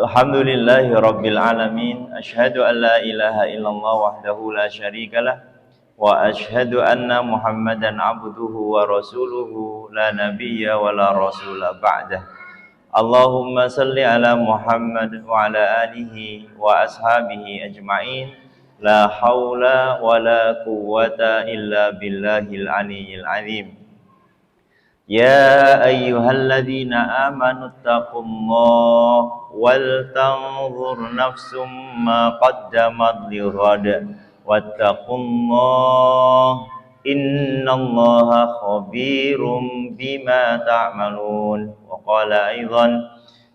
Alhamdulillahi Rabbil Alamin. Ashhadu an la ilaha illallah wahdahu la syarikalah. Wa ashhadu anna Muhammadan abduhu wa rasuluhu la nabiyya wa la rasula ba'dah. Allahumma salli ala Muhammad wa ala alihi wa ashabihi ajma'in. La hawla wa la quwwata illa billahil aliyyil azim. Ya ayyuhalladzina amanu taqullaha wal tanzur nafsum ma qaddamat lighad wattaqullaha innallaha khabirum bima ta'malun. Wa qala aidan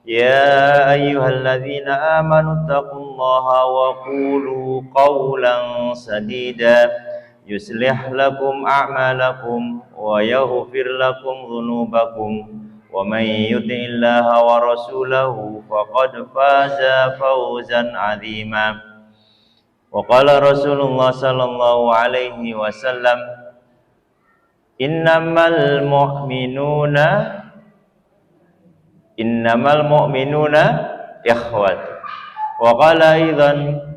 ya ayyuhalladzina amanu taqullaha wa qulu qawlan sadida yuslih lakum a'malakum wa yaghfir lakum dhunubakum wa may yuti'illaha wa rasulahu faqad faza fawzan 'azima. Wa qala Rasulullah sallallahu alaihi wasallam innamal mu'minuna ikhwat. Wa qala aidan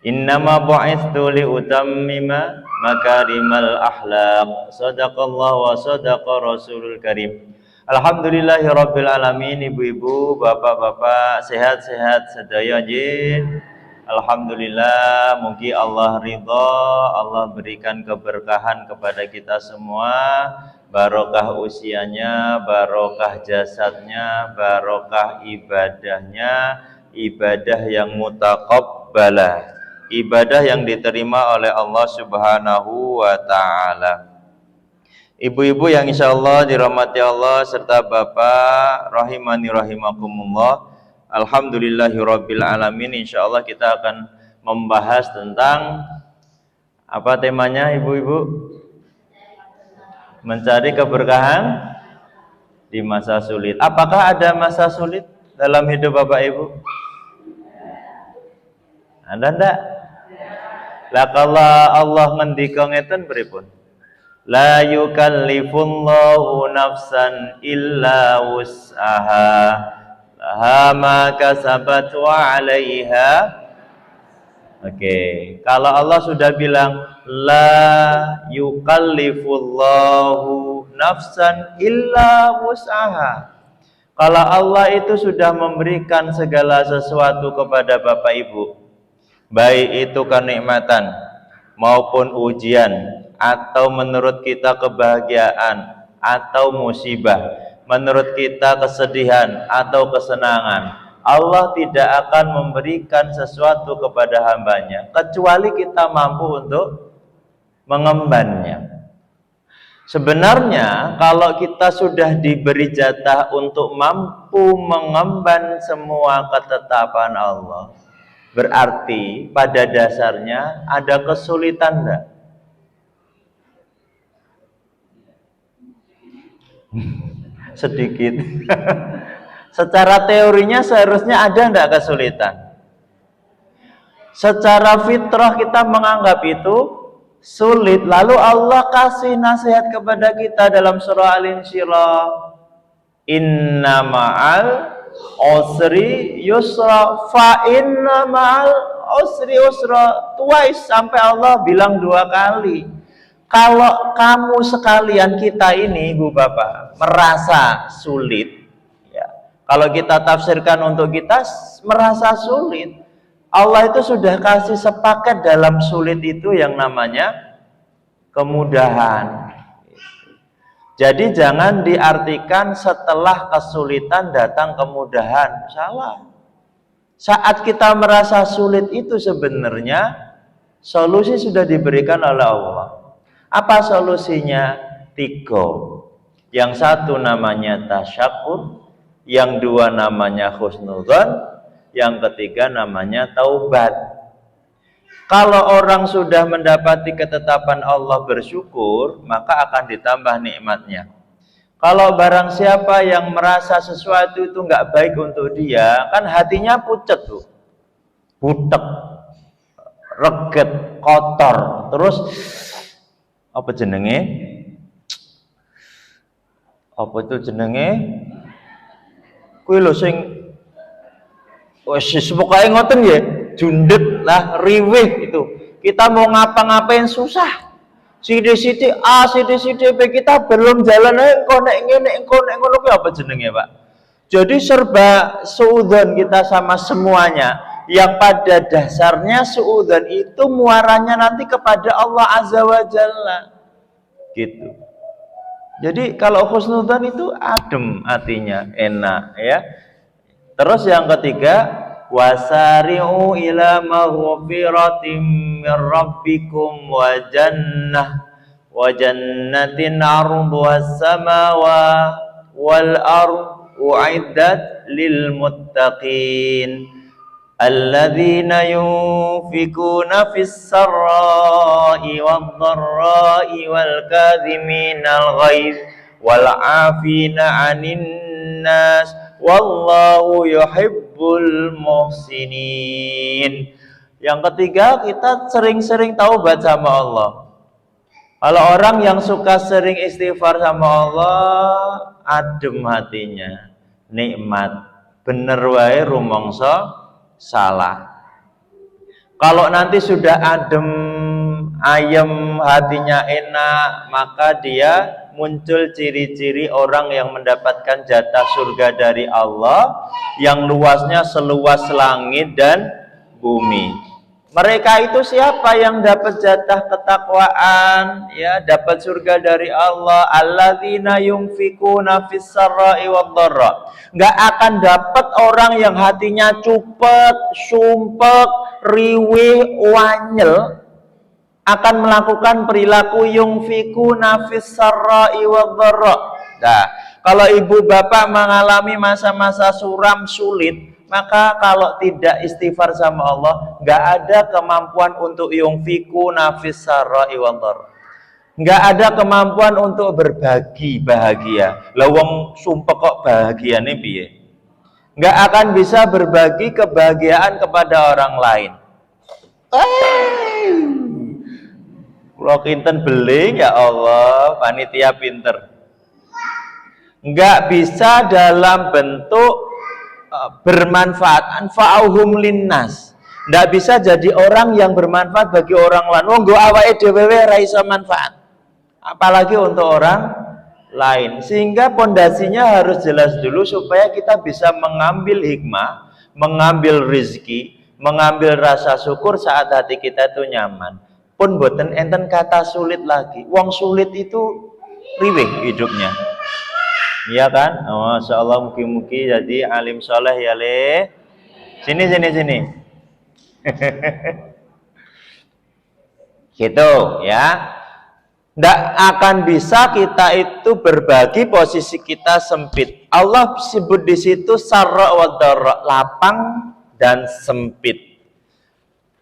innama bu'ithtu li utammima makarimal akhlaq. Shadaqallah wa shadaqa Rasulul Karim. Alhamdulillahi Rabbil Alamin. Ibu-ibu, bapak-bapak, sehat-sehat sedaya jin. Alhamdulillah, mugi Allah ridha, Allah berikan keberkahan kepada kita semua, barokah usianya, barokah jasadnya, barokah ibadahnya, ibadah yang mutaqabbalah, ibadah yang diterima oleh Allah Subhanahu wa ta'ala. Ibu-ibu yang insyaallah dirahmati Allah serta bapak rahimani rahimakumullah. Alhamdulillahi Rabbil Alamin. Insyaallah kita akan membahas tentang apa temanya ibu-ibu? Mencari keberkahan di masa sulit. Apakah ada masa sulit dalam hidup bapak ibu? Ada ndak? Lah kalau Allah ngendika ngeten pripun? La yukallifullahu nafsan illa wus'aha laha ma kasabat wa 'alaiha. Oke, kalau Allah sudah bilang la yukallifullahu nafsan illa wus'aha, kalau Allah itu sudah memberikan segala sesuatu kepada bapak ibu, baik itu kenikmatan maupun ujian, atau menurut kita kebahagiaan atau musibah, menurut kita kesedihan atau kesenangan, Allah tidak akan memberikan sesuatu kepada hambanya kecuali kita mampu untuk mengembannya. Sebenarnya kalau kita sudah diberi jatah untuk mampu mengemban semua ketetapan Allah, berarti pada dasarnya ada kesulitan enggak? Sedikit. Secara teorinya seharusnya ada enggak kesulitan? Secara fitrah kita menganggap itu sulit. Lalu Allah kasih nasihat kepada kita dalam surah Al-Insyirah, inna ma'al usri yusra, fa inna ma'al usri yusra, twice, sampai Allah bilang 2 kali. Kalau kamu sekalian kita ini ibu bapak merasa sulit, ya, kalau kita tafsirkan untuk kita merasa sulit, Allah itu sudah kasih sepaket dalam sulit itu yang namanya kemudahan. Jadi jangan diartikan setelah kesulitan datang kemudahan, salah. Saat kita merasa sulit itu sebenarnya solusi sudah diberikan oleh Allah. Apa solusinya? 3. Yang satu namanya tasyakur, yang 2 namanya husnudzon, yang ketiga namanya taubat. Kalau orang sudah mendapati ketetapan Allah bersyukur, maka akan ditambah nikmatnya. Kalau barang siapa yang merasa sesuatu itu nggak baik untuk dia, kan hatinya pucet tuh, butek, reget, kotor, terus apa jenenge? Apa itu jenenge? Kuwi lho sing wis pokoke ngoten ya, jundet lah, riweh itu. Kita mau ngapa-ngapain susah. Sithik-sithik A, sithik-sithik B, kita belum jalan engko nek ngene engko nek ngono kuwi apa jenenge, Pak? Jadi serba suudzon kita sama semuanya, yang pada dasarnya suudzon itu muaranya nanti kepada Allah Azza wa Jalla. Gitu. Jadi kalau husnudzon itu adem hatinya, enak ya. Terus yang ketiga, wasari'u ila maghfiratin min rabbikum wa jannatin 'arduhas samawati wal ardh u'iddat lil muttaqin alladzina yunfikuna fis sarra'i wad dharra'i wal kadhiminal ghaidh wal 'afina 'anil nas wallahu yuhibbul muhsinin. Yang ketiga, kita sering-sering taubat sama Allah. Kalau orang yang suka sering istighfar sama Allah, adem hatinya, nikmat, bener wae rumangsa salah. Kalau nanti sudah adem, ayem, hatinya enak, maka dia muncul ciri-ciri orang yang mendapatkan jatah surga dari Allah yang luasnya seluas langit dan bumi. Mereka itu siapa yang dapat jatah ketakwaan, ya, dapat surga dari Allah? Alladzina yunfikuna fis sarra'i wad dharra. Enggak akan dapat orang yang hatinya cupet, sumpek, riweh, wanyel, akan melakukan perilaku yunfikuna fis sarra'i wad dharra. Nah, kalau ibu bapak mengalami masa-masa suram sulit, maka kalau tidak istighfar sama Allah, nggak ada kemampuan untuk yunfikuna fis sarra'i wad dharra. Nggak ada kemampuan untuk berbagi bahagia. Lah wong sumpah kok bahagiane piye? Nggak akan bisa berbagi kebahagiaan kepada orang lain. Kalau kinten beling, ya Allah, panitia pinter. Nggak bisa dalam bentuk bermanfaat, anfa'uhum linnas. Nggak bisa jadi orang yang bermanfaat bagi orang lain. Wong nggo awake dhewe ra iso manfaat, apalagi untuk orang lain. Sehingga pondasinya harus jelas dulu supaya kita bisa mengambil hikmah, mengambil rezeki, mengambil rasa syukur saat hati kita itu nyaman. Pun boten enten kata sulit lagi. Wong sulit itu riweh hidupnya. Iya kan? Oh, Masya Allah, mugi-mugi jadi alim soleh ya le. Sini. Gitu ya. Nggak akan bisa kita itu berbagi, posisi kita sempit. Allah sebut di situ sarra wa dharra, lapang dan sempit.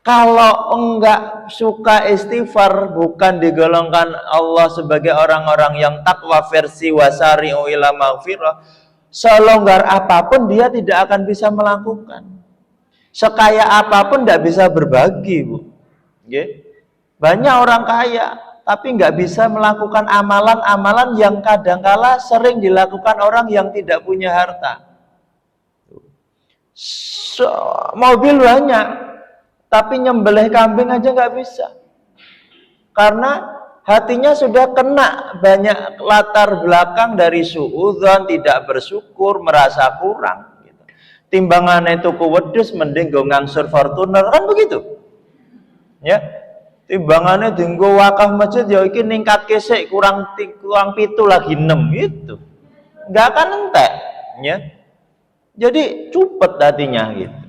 Kalau enggak suka istighfar, bukan digolongkan Allah sebagai orang-orang yang takwa versi wasari'u ila maghfirah, selonggar apapun dia tidak akan bisa melakukan. Sekaya apapun tidak bisa berbagi, Bu. Banyak orang kaya, tapi enggak bisa melakukan amalan-amalan yang kadangkala sering dilakukan orang yang tidak punya harta. Mobil banyak, tapi nyembelih kambing aja nggak bisa, karena hatinya sudah kena banyak latar belakang dari suudzon, tidak bersyukur, merasa kurang. Gitu. Timbangannya itu wedhus, mending go ngangsur Fortuner, kan begitu? Ya, timbangannya dinggo wakaf masjid, ya iki ningkat kesek kurang 7 lagi 6 gitu, nggak akan entek, ya. Jadi cupet hatinya gitu.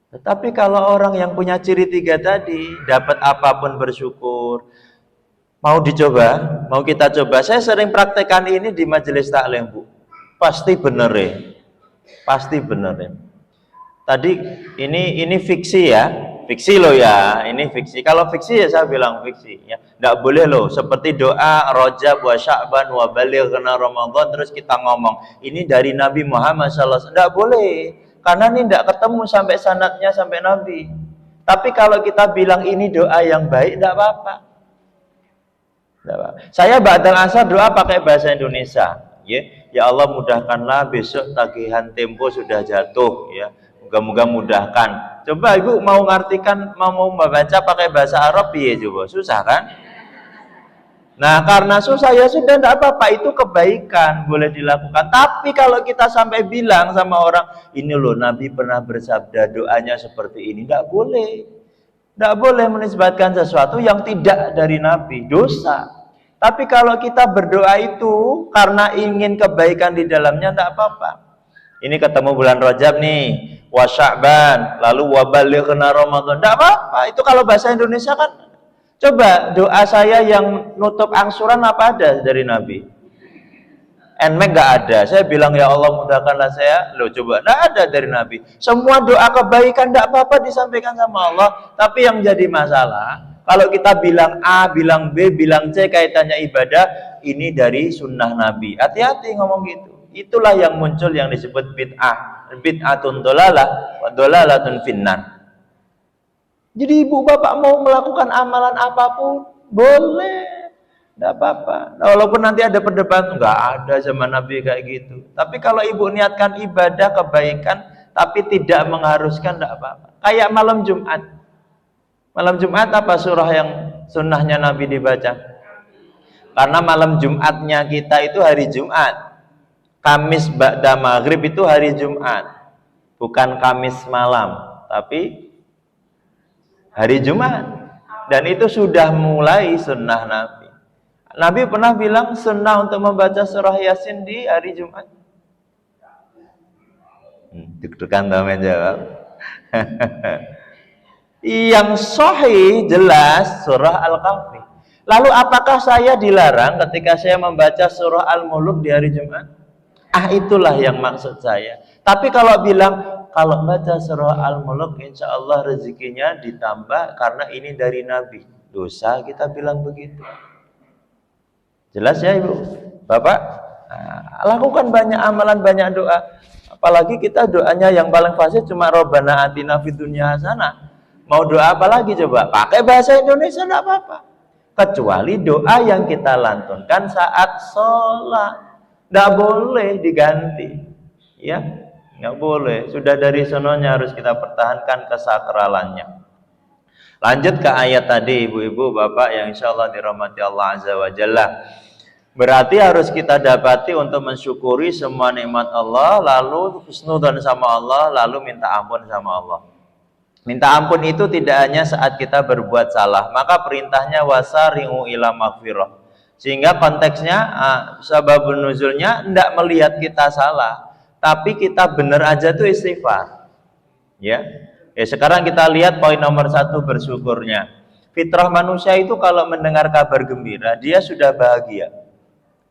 Tetapi kalau orang yang punya ciri 3 tadi, dapat apapun bersyukur. Mau dicoba? Mau kita coba? Saya sering praktekkan ini di majelis taklim, Bu. Pasti bener ya. Pasti bener ya. Tadi ini fiksi ya. Fiksi loh ya. Ini fiksi. Kalau fiksi ya saya bilang fiksi ya. Enggak boleh loh seperti doa Rajab wa Sya'ban wa balighna Ramadan terus kita ngomong ini dari Nabi Muhammad SAW. Enggak boleh. Karena ini tidak ketemu sampai sanadnya sampai Nabi. Tapi kalau kita bilang ini doa yang baik, tidak apa-apa. Saya ba'dal asar doa pakai bahasa Indonesia. Ya Allah mudahkanlah besok tagihan Tempo sudah jatuh ya. Moga-moga mudahkan. Coba Ibu mau ngartikan, mau membaca pakai bahasa Arab ya coba. Susah kan? Nah, karena susah ya sudah enggak apa-apa, itu kebaikan, boleh dilakukan. Tapi kalau kita sampai bilang sama orang, ini loh Nabi pernah bersabda doanya seperti ini, enggak boleh. Enggak boleh menisbatkan sesuatu yang tidak dari Nabi, dosa. Tapi kalau kita berdoa itu karena ingin kebaikan di dalamnya, enggak apa-apa. Ini ketemu bulan Rajab nih, wa Sya'ban, lalu wa balighna Ramadan. Enggak apa-apa, itu kalau bahasa Indonesia kan. Coba doa saya yang nutup angsuran apa ada dari Nabi? Nmek gak ada. Saya bilang ya Allah mudahkanlah saya. Loh coba, gak ada dari Nabi. Semua doa kebaikan gak apa-apa disampaikan sama Allah. Tapi yang jadi masalah, kalau kita bilang A, bilang B, bilang C kaitannya ibadah, ini dari sunnah Nabi. Hati-hati ngomong gitu. Itulah yang muncul yang disebut bid'ah. Bid'atun dolalah wa dolalatun finnar. Jadi ibu bapak mau melakukan amalan apapun boleh, tidak apa-apa. Nah, walaupun nanti ada perdebatan, nggak ada zaman Nabi kayak gitu. Tapi kalau ibu niatkan ibadah kebaikan, tapi tidak mengharuskan, tidak apa-apa. Kayak malam Jumat. Malam Jumat apa surah yang sunnahnya Nabi dibaca? Karena malam Jumatnya kita itu hari Jumat. Kamis ba'da maghrib itu hari Jumat, bukan Kamis malam, tapi hari Jumat. Dan itu sudah mulai sunnah Nabi. Nabi pernah bilang sunnah untuk membaca surah Yasin di hari Jumat. Deg-degan teman jawab. Yang sahih jelas surah Al-Kahfi. Lalu apakah saya dilarang ketika saya membaca surah Al-Mulk di hari Jumat? Itulah yang maksud saya. Tapi kalau bilang kalau baca surah Al-Mulk insya Allah rezekinya ditambah karena ini dari Nabi, dosa kita bilang begitu. Jelas ya Ibu Bapak? Lakukan banyak amalan, banyak doa. Apalagi kita doanya yang paling fasih cuma Rabbana atina fid dunya hasanah. Mau doa apa lagi coba? Pakai bahasa Indonesia enggak apa-apa. Kecuali doa yang kita lantunkan saat sholat, enggak boleh diganti. Ya, nggak boleh. Sudah dari sononya harus kita pertahankan kesakralannya. Lanjut ke ayat tadi, ibu-ibu, bapak yang insya Allah dirahmati Allah Azza wa Jalla. Berarti harus kita dapati untuk mensyukuri semua nikmat Allah, lalu husnudzon sama Allah, lalu minta ampun sama Allah. Minta ampun itu tidak hanya saat kita berbuat salah, maka perintahnya wasari'u ila maghfirah. Sehingga konteksnya, sababun nuzulnya tidak melihat kita salah, tapi kita benar aja tuh istighfar. Ya, sekarang kita lihat poin nomor 1 bersyukurnya. Fitrah manusia itu kalau mendengar kabar gembira, dia sudah bahagia.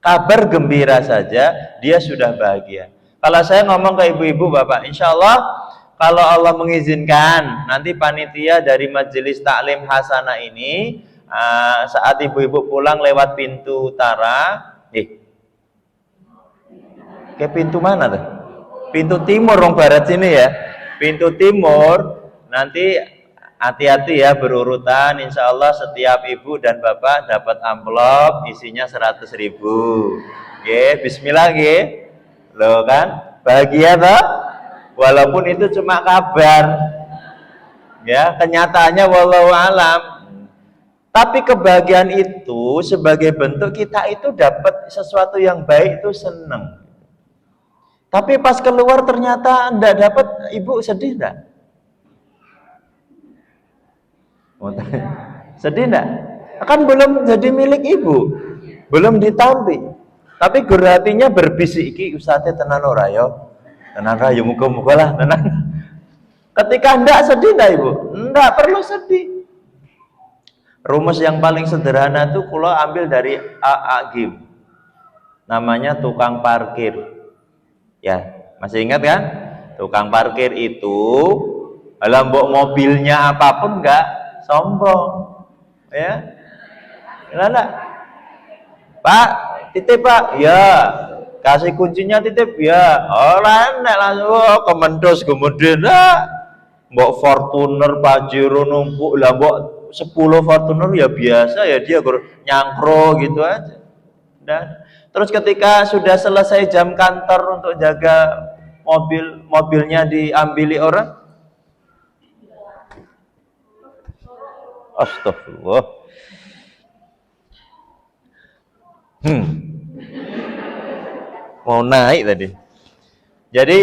Kabar gembira saja, dia sudah bahagia. Kalau saya ngomong ke ibu-ibu, bapak, insya Allah kalau Allah mengizinkan, nanti panitia dari Majelis Taklim Hasanah ini, saat ibu-ibu pulang lewat pintu utara, ke pintu mana tuh? Pintu timur, orang barat sini ya. Pintu timur, nanti hati-hati ya berurutan. Insya Allah setiap ibu dan bapak dapat amplop isinya 100.000. Bismillah loh kan, bahagia toh? Walaupun itu cuma kabar, ya kenyataannya wallahu alam. Tapi kebahagiaan itu sebagai bentuk kita itu dapat sesuatu yang baik itu seneng. Tapi pas keluar ternyata enggak dapat, ibu sedih enggak? Sedih enggak? Kan belum jadi milik ibu, belum ditampi. Tapi guru hatinya berbisik, iki ustadz tenan ora yo. Tenan ra yo muga-muga lah tenan. Ketika enggak sedih enggak ibu? Enggak perlu sedih. Rumus yang paling sederhana itu kula ambil dari A.A. Gim. Namanya tukang parkir. Ya, masih ingat kan? Tukang parkir itu mbok mobilnya apapun enggak sombong. Ya. Enggak. Pak, titip Pak. Ya. Kasih kuncinya titip ya. Ora enak langsung kemendos kemudian mbok Fortuner Pajero numpuk lah mbok 10 Fortuner ya biasa ya dia nyangkro gitu aja. Dan Terus ketika sudah selesai jam kantor untuk jaga mobilnya diambili orang. Astagfirullah. Mau naik tadi. Jadi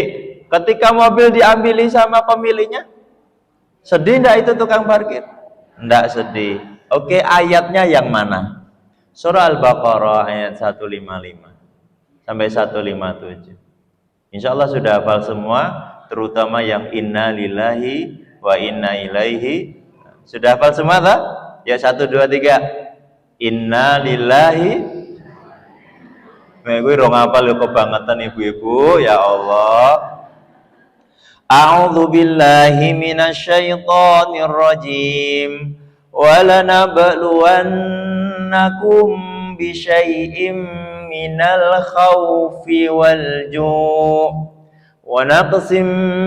ketika mobil diambili sama pemiliknya, sedih enggak itu tukang parkir? Enggak sedih. Oke, ayatnya yang mana? Surah Al-Baqarah ayat 155 sampai 157. Insya Allah sudah hafal semua, terutama yang inna lillahi wa inna ilaihi. Sudah hafal semua tak? Ya 1, 2, 3. Inna lillahi. Gue dong hafal kebangetan ibu-ibu, ya Allah. A'udzu billahi minasyaitonir rajim. وَلَنَبْلُوَنَّكُمْ بِشَيْءٍ مِّنَ الْخَوْفِ وَالْجُوعِ وَنَقْصٍ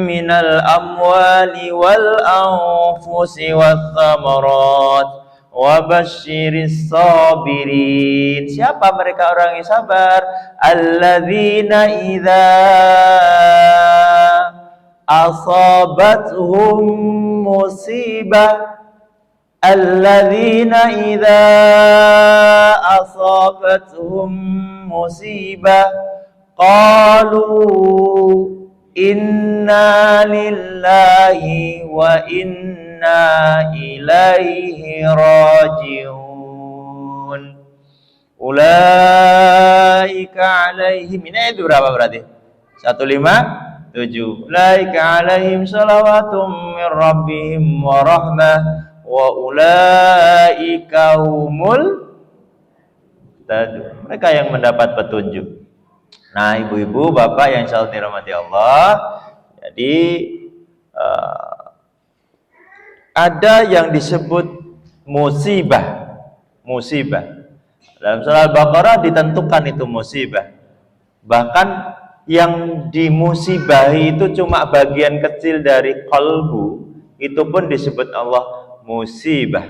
مِّنَ الْأَمْوَالِ وَالْأَنفُسِ وَالثَّمَرَاتِ وَبَشِّرِ الصَّابِرِينَ. Siapa mereka orang yang sabar? Alladzina idza asabathum musibah. Alladzina idza asabatuhum musibah qalu inna lillahi wa inna ilaihi rajiun. Ulaika alaihim, ini itu berapa berarti? 157. Ulaika alaihim salawatum min rabbihim wa rahmah wa ulaika humul muhtadun. Mereka yang mendapat petunjuk. Nah, ibu-ibu, bapak yang insyaallah dirahmati Allah, jadi ada yang disebut musibah. Dalam surah Al-Baqarah ditentukan itu musibah. Bahkan yang dimusibahi itu cuma bagian kecil dari qalbu, itu pun disebut Allah musibah.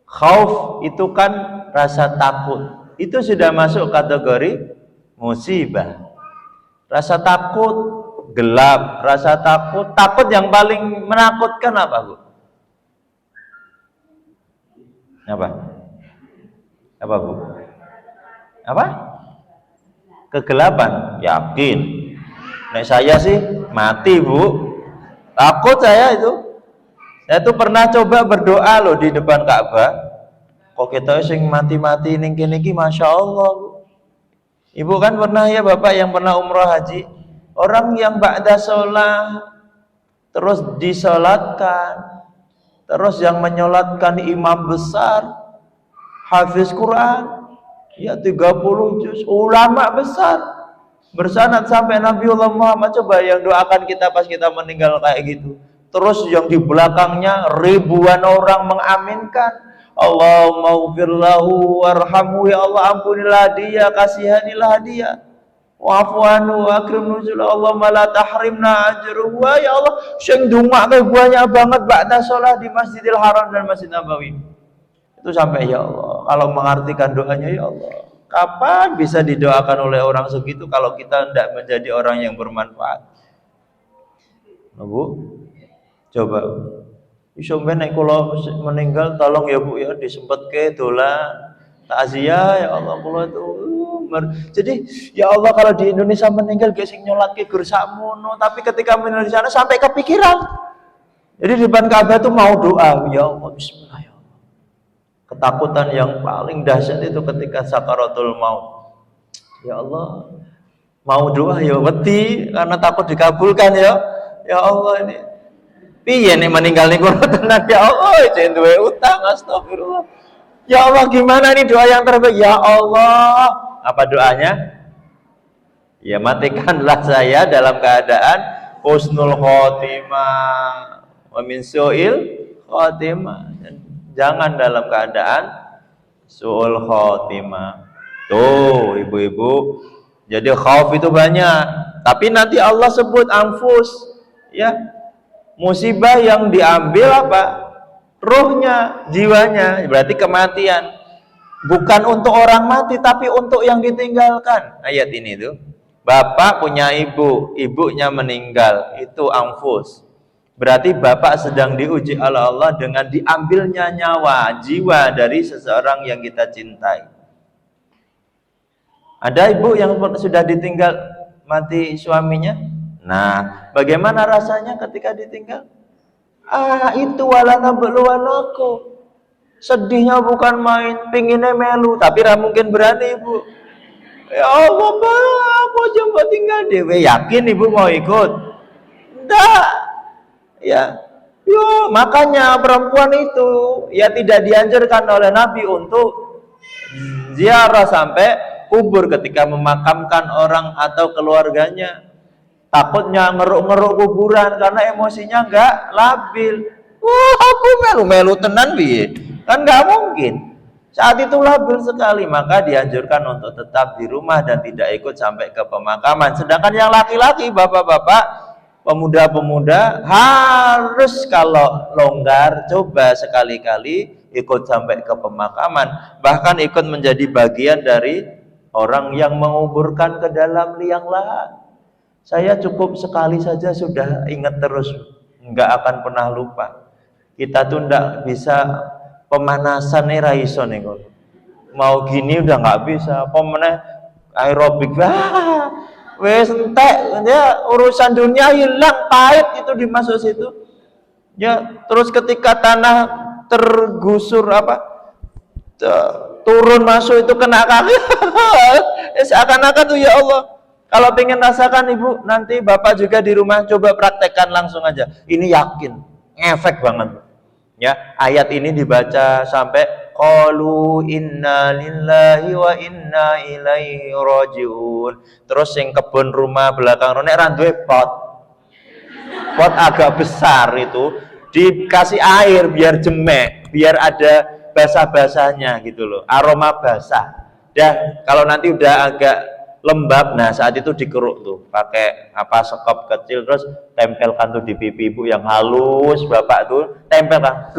Khauf itu kan rasa takut, itu sudah masuk kategori musibah. Rasa takut gelap, rasa takut yang paling menakutkan apa, Bu? Apa, Bu? Apa? Kegelapan, yakin. Nek saya sih mati, Bu. Takut saya itu. Saya tuh pernah coba berdoa loh di depan Ka'bah. Kok kita sing mati-mati ning kene iki Masya Allah, Bu. Ibu kan pernah ya, Bapak yang pernah umrah haji, orang yang ba'da sholat terus disolatkan, terus yang menyolatkan imam besar, hafiz Quran, ya 30 juz, ulama besar, bersanad sampai Nabiullah Muhammad. Coba yang doakan kita pas kita meninggal kayak gitu. Terus yang di belakangnya ribuan orang mengaminkan, Allahumma ghfir lahu warhamhu, ya Allah ampunilah dia, kasihanilah dia, wa'fu anhu wa akrim nuzulahu, Allahumma la tahrimna ajruhu. Ya Allah, sing dongake banyak banget ba'da sholat di Masjidil Haram dan Masjid Nabawi. Itu sampai ya Allah, kalau mengartikan doanya, ya Allah, kapan bisa didoakan oleh orang segitu kalau kita tidak menjadi orang yang bermanfaat? Nah, Bu, coba iso nek kula meninggal tolong ya Bu ya disempetke dolan takziah, ya Allah kula itu. Jadi ya Allah, kalau di Indonesia meninggal ge sing nyolatke gur sakmono, tapi ketika meninggal di sana sampai kepikiran. Jadi di depan Ka'bah itu mau doa, ya Allah bismillah ya Allah. Ketakutan yang paling dahsyat itu ketika sakaratul maut. Ya Allah, mau doa ya wedi karena takut dikabulkan ya. Ya Allah, ini piye nek meninggal niku tenan ya Allah, jen duwe utang, astagfirullah. Ya Allah, gimana nih doa yang terbaik? Ya Allah, apa doanya? Ya matikanlah saya dalam keadaan husnul khotimah wa min su'il khotimah. Jangan dalam keadaan su'ul khotimah. Tuh ibu-ibu, jadi khauf itu banyak, tapi nanti Allah sebut anfus, ya, musibah yang diambil apa? Ruhnya, jiwanya, berarti kematian. Bukan untuk orang mati, tapi untuk yang ditinggalkan. Ayat ini tuh. Bapak punya ibu, ibunya meninggal, itu anfus. Berarti bapak sedang diuji oleh Allah dengan diambilnya nyawa, jiwa dari seseorang yang kita cintai. Ada ibu yang sudah ditinggal mati suaminya. Nah, bagaimana rasanya ketika ditinggal? Itu wala nabluwanakum. Sedihnya bukan main, pinginnya melu, tapi mungkin berani ibu. Ya Allah, apa coba tinggal dewe, yakin ibu mau ikut? Enggak. Ya. Yo, makanya perempuan itu ya tidak dianjurkan oleh Nabi untuk ziarah sampai kubur ketika memakamkan orang atau keluarganya. Takutnya ngeruk-ngeruk kuburan karena emosinya enggak labil. Aku melu-melu tenan piye? Kan nggak mungkin. Saat itu labil sekali, maka dianjurkan untuk tetap di rumah dan tidak ikut sampai ke pemakaman. Sedangkan yang laki-laki, bapak-bapak, pemuda-pemuda harus kalau longgar coba sekali-kali ikut sampai ke pemakaman. Bahkan ikut menjadi bagian dari orang yang menguburkan ke dalam liang lahat. Saya cukup sekali saja sudah ingat terus, nggak akan pernah lupa. Kita tuh nggak bisa pemanasan nih raiso nih kok. Mau gini udah nggak bisa. Pemenang aerobik, wes entek ya, urusan dunia hilang, pahit itu dimasuk situ. Ya, terus ketika tanah tergusur turun masuk itu kena kaki, seakan-akan tuh ya Allah. Kalau pengen rasakan ibu, nanti bapak juga di rumah coba praktekkan langsung aja. Ini yakin, ngefek banget. Ya, ayat ini dibaca sampai qalu inna lillahi wa inna ilaihi rajiun. Terus yang kebun rumah belakang nek ra duwe pot agak besar itu dikasih air biar jemek, biar ada basah-basahnya gitu loh, aroma basah. Kalau nanti udah agak lembab, nah saat itu dikeruk tuh pakai sekop kecil, terus tempelkan tuh di pipi ibu yang halus, bapak tuh tempelkan,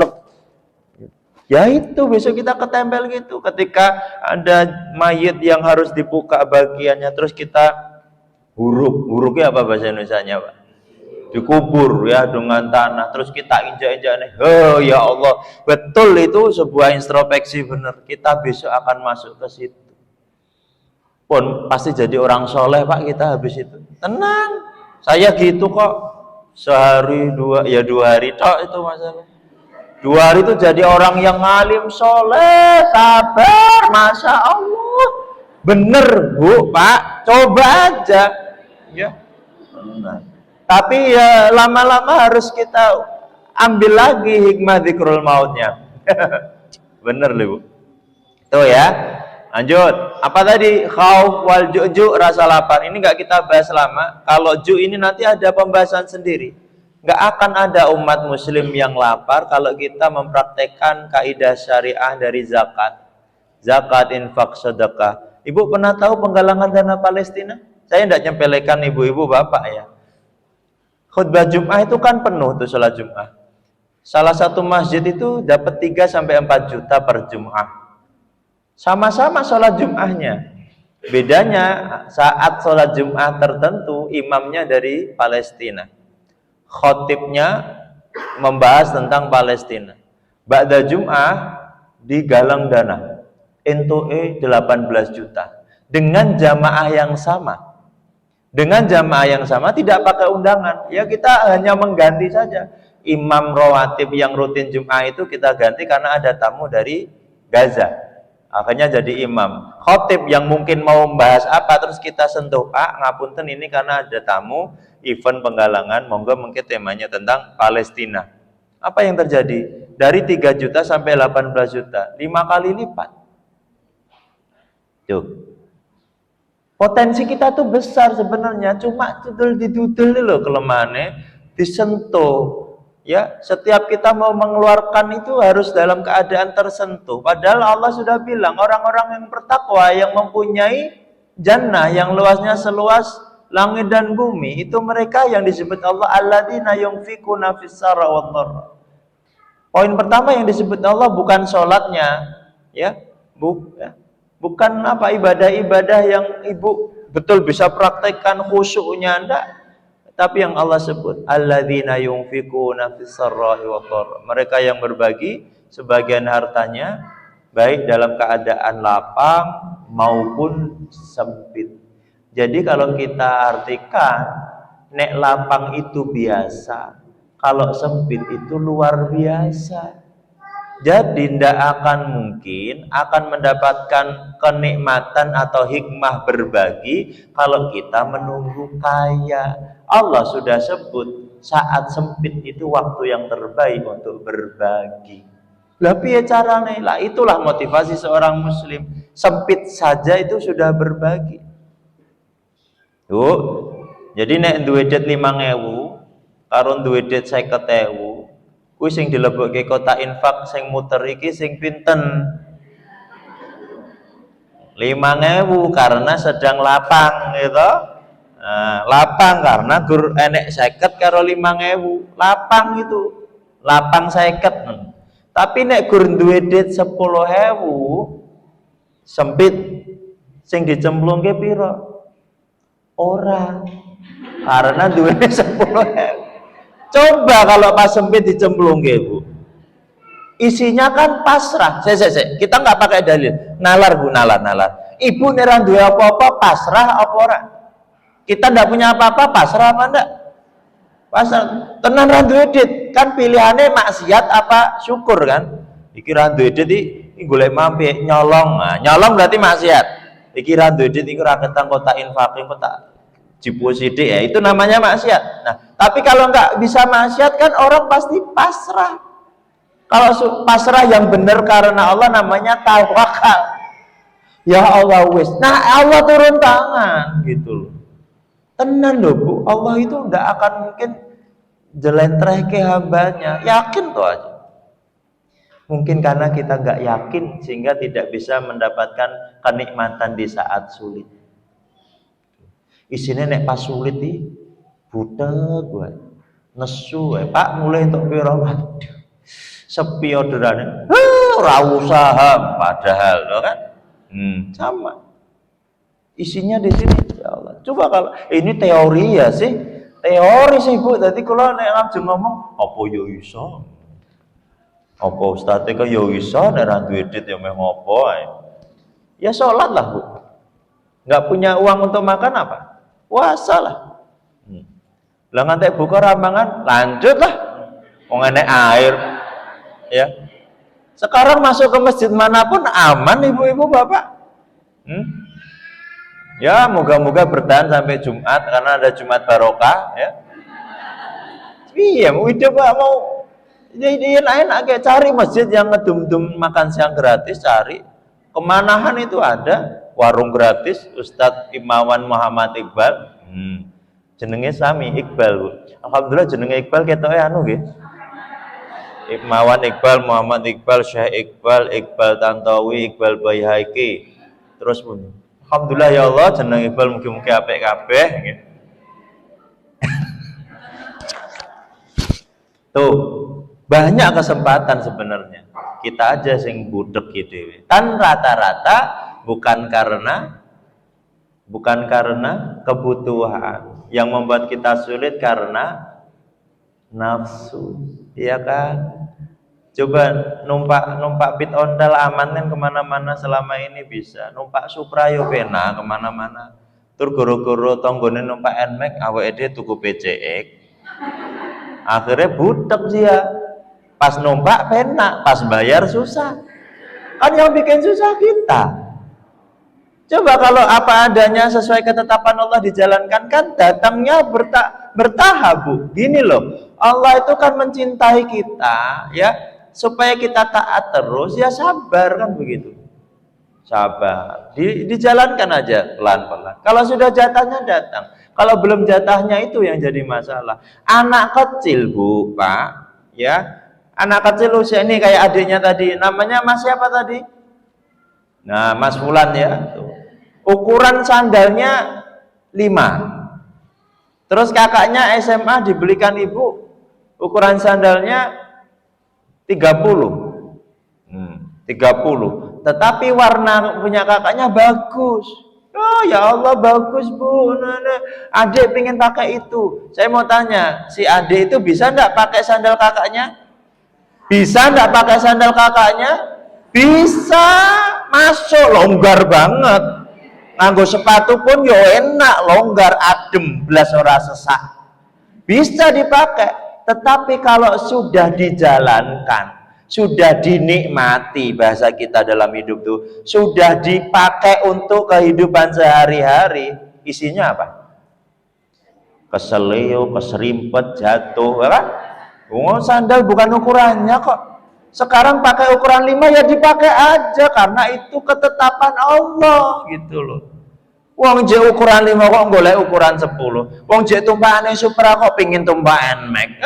ya itu besok kita ketempel gitu. Ketika ada mayit yang harus dibuka bagiannya, terus kita huruknya apa bahasa Indonesianya Pak? Dikubur ya dengan tanah, terus kita injak-injak nih, oh ya Allah, betul itu sebuah introspeksi benar. Kita besok akan masuk ke situ. Pun pasti jadi orang soleh Pak kita habis itu. Tenang, saya gitu kok. Sehari dua hari tok itu masalah. 2 hari itu jadi orang yang alim soleh, sabar, masya Allah. Bener Bu Pak, coba aja. Ya. Nah. Tapi ya lama-lama harus kita ambil lagi hikmah dzikrul mautnya. Bener Bu. Tuh ya. Lanjut, apa tadi? Khauf wal ju'ju, rasa lapar. Ini nggak kita bahas lama. Kalau ju ini nanti ada pembahasan sendiri. Nggak akan ada umat muslim yang lapar kalau kita mempraktekkan kaidah syariah dari zakat. Zakat, infak, sedekah. Ibu pernah tahu penggalangan dana Palestina? Saya tidak nyempelekan ibu-ibu bapak ya. Khutbah Jum'ah itu kan penuh tuh sholat Jum'ah. Salah satu masjid itu dapat 3-4 juta per Jum'ah. Sama-sama sholat Jum'ahnya. Bedanya saat sholat Jum'ah tertentu imamnya dari Palestina, khotibnya membahas tentang Palestina. Ba'da Jum'ah digalang dana NTE 18 juta dengan jamaah yang sama. Dengan jamaah yang sama, tidak pakai undangan. Ya kita hanya mengganti saja. Imam rawatib yang rutin Jum'ah itu kita ganti karena ada tamu dari Gaza. Akhirnya jadi imam. Khotib yang mungkin mau membahas apa, terus kita sentuh, ngapunten ini karena ada tamu, event penggalangan, monggo mungkin temanya tentang Palestina. Apa yang terjadi? Dari 3 juta sampai 18 juta, 5 kali lipat. Tuh. Potensi kita tuh besar sebenarnya, cuma didudul loh kelemahannya, disentuh. Ya, setiap kita mau mengeluarkan itu harus dalam keadaan tersentuh. Padahal Allah sudah bilang orang-orang yang bertakwa, yang mempunyai jannah yang luasnya seluas langit dan bumi, itu mereka yang disebut Allah alladzina yunfikuna fis-sarra wad-dharra. Poin pertama yang disebut Allah bukan sholatnya, ya, Bukan apa ibadah-ibadah yang ibu betul bisa praktekkan khusyuknya, enggak. Tapi yang Allah sebut, alladzina yunfikuna fis-sarra'i wad-dharra. Mereka yang berbagi sebagian hartanya baik dalam keadaan lapang maupun sempit. Jadi kalau kita artikan, nek lapang itu biasa, kalau sempit itu luar biasa. Jadi tidak akan mungkin akan mendapatkan kenikmatan atau hikmah berbagi kalau kita menunggu kaya. Allah sudah sebut saat sempit itu waktu yang terbaik untuk berbagi. Lah piye carane? Lah itulah motivasi seorang muslim. Sempit saja itu sudah berbagi. Tuh. Jadi nek duwe duit 5.000 karo duwe duit 50.000, kuwi sing dilebokke kotak infak sing muter iki sing pinten? 5.000 karena sedang lapang gitu. Nah, lapang karena gur enek 50 karo 5.000. Lapang itu. Lapang 50. Tapi nek gur duwe duit 10.000 sempit sing dicemplungke piro? Ora. Karena duitnya 10.000. Coba kalau pas sempit dicemplungke, Bu. Isinya kan pasrah. Kita nggak pakai dalil. Nalar, Bu, nalar. Ibu neran duwe apa-apa pasrah apa ora? Kita ndak punya apa-apa pasrah apa ndak? Pasrah. Tenan ra duwe duit, kan pilihannya maksiat apa syukur kan? Iki ra duwe duit iki golek mampir nyolong. Nah, nyolong berarti maksiat. Iki ra duwe duit iki ra ketang kotak infak kotak jiposidi ya, itu namanya maksiat. Nah, tapi kalau nggak bisa maksiat kan orang pasti pasrah. Kalau pasrah yang benar karena Allah namanya tawakal. Ya Allah wis. Nah, Allah turun tangan gitu loh. Tenan loh, Bu. Allah itu nggak akan mungkin jelentreh ke hambanya. Yakin tuh aja. Mungkin karena kita nggak yakin sehingga tidak bisa mendapatkan kenikmatan di saat sulit. Isinya nek pas sulit iki butek gue nesu Pak mulai untuk piro waduh sepi orderane ora usaha padahal loh kan sama isinya di sini ya Allah. Coba kalau ini teori ya sih, teori sih Bu. Tadi kalau nek langsung ngomong apa yo iso, apa ustadz kok yo iso nek ra duwe duit yo meh ngopo ae, ya sholat lah Bu. Nggak punya uang untuk makan apa? Puasa lah. Lah ngantek buka ramangan, lanjut lah. Wong enek air. Ya. Sekarang masuk ke masjid manapun aman ibu-ibu bapak. Ya, moga-moga bertahan sampai Jumat karena ada Jumat barokah ya. Iya, hidup mau jadi enak kayak cari masjid yang ngedum-dum makan siang gratis, cari. Kemanahan itu ada warung gratis Ustadz Imawan Muhammad Iqbal. Jenenge sami Iqbal, Bu. Alhamdulillah jenenge Iqbal ketoke anu nggih. Imawan Iqbal, Muhammad Iqbal, Syekh Iqbal, Iqbal Tantowi, Iqbal Baihaqi. Terus pun alhamdulillah ya Allah jeneng Iqbal mugi-mugi apik kabeh nggih. Tuh, banyak kesempatan sebenarnya. Kita aja sing budek gitu. Kan rata-rata bukan karena kebutuhan yang membuat kita sulit karena nafsu, iya kan? Coba numpak pit ondal aman kan kemana-mana selama ini bisa. Numpak Supra yo pena kemana-mana. Tur goro-goro tonggone numpak Nmax awake dhewe tuku PCX. Akhirnya budek dia. Pas numpak pena, pas bayar susah. Kan yang bikin susah kita. Coba kalau apa adanya sesuai ketetapan Allah dijalankan kan datangnya bertahap, Bu. Gini loh, Allah itu kan mencintai kita ya, supaya kita taat terus ya sabar kan begitu. Sabar. Dijalankan aja pelan-pelan. Kalau sudah jatahnya datang. Kalau belum jatahnya itu yang jadi masalah. Anak kecil, Bu, Pak, ya. Anak kecil usia ini kayak adiknya tadi, namanya Mas siapa tadi? Nah, Mas Fulan ya. Tuh. Ukuran sandalnya 5. Terus kakaknya SMA dibelikan ibu, ukuran sandalnya 30. 30. tetapi warna punya kakaknya bagus. Oh ya Allah bagus bu, adik pengen pakai itu. Saya mau tanya, si adik itu bisa enggak pakai sandal kakaknya? Bisa enggak pakai sandal kakaknya? Bisa, masuk, longgar banget. Nganggo sepatu pun yo enak, longgar, adem, belas ora sesak. Bisa dipakai, tetapi kalau sudah dijalankan, sudah dinikmati, bahasa kita dalam hidup tuh, sudah dipakai untuk kehidupan sehari-hari, isinya apa? Keseleo, keserimpet, jatuh, kan? Oh, sandal bukan ukurannya kok. Sekarang pakai ukuran 5 ya dipakai aja, karena itu ketetapan Allah gitu loh. Wong jek ukuran 5 kok golek ukuran 10. Wong jek tumpakane Supra kok pingin tumpak Nmax.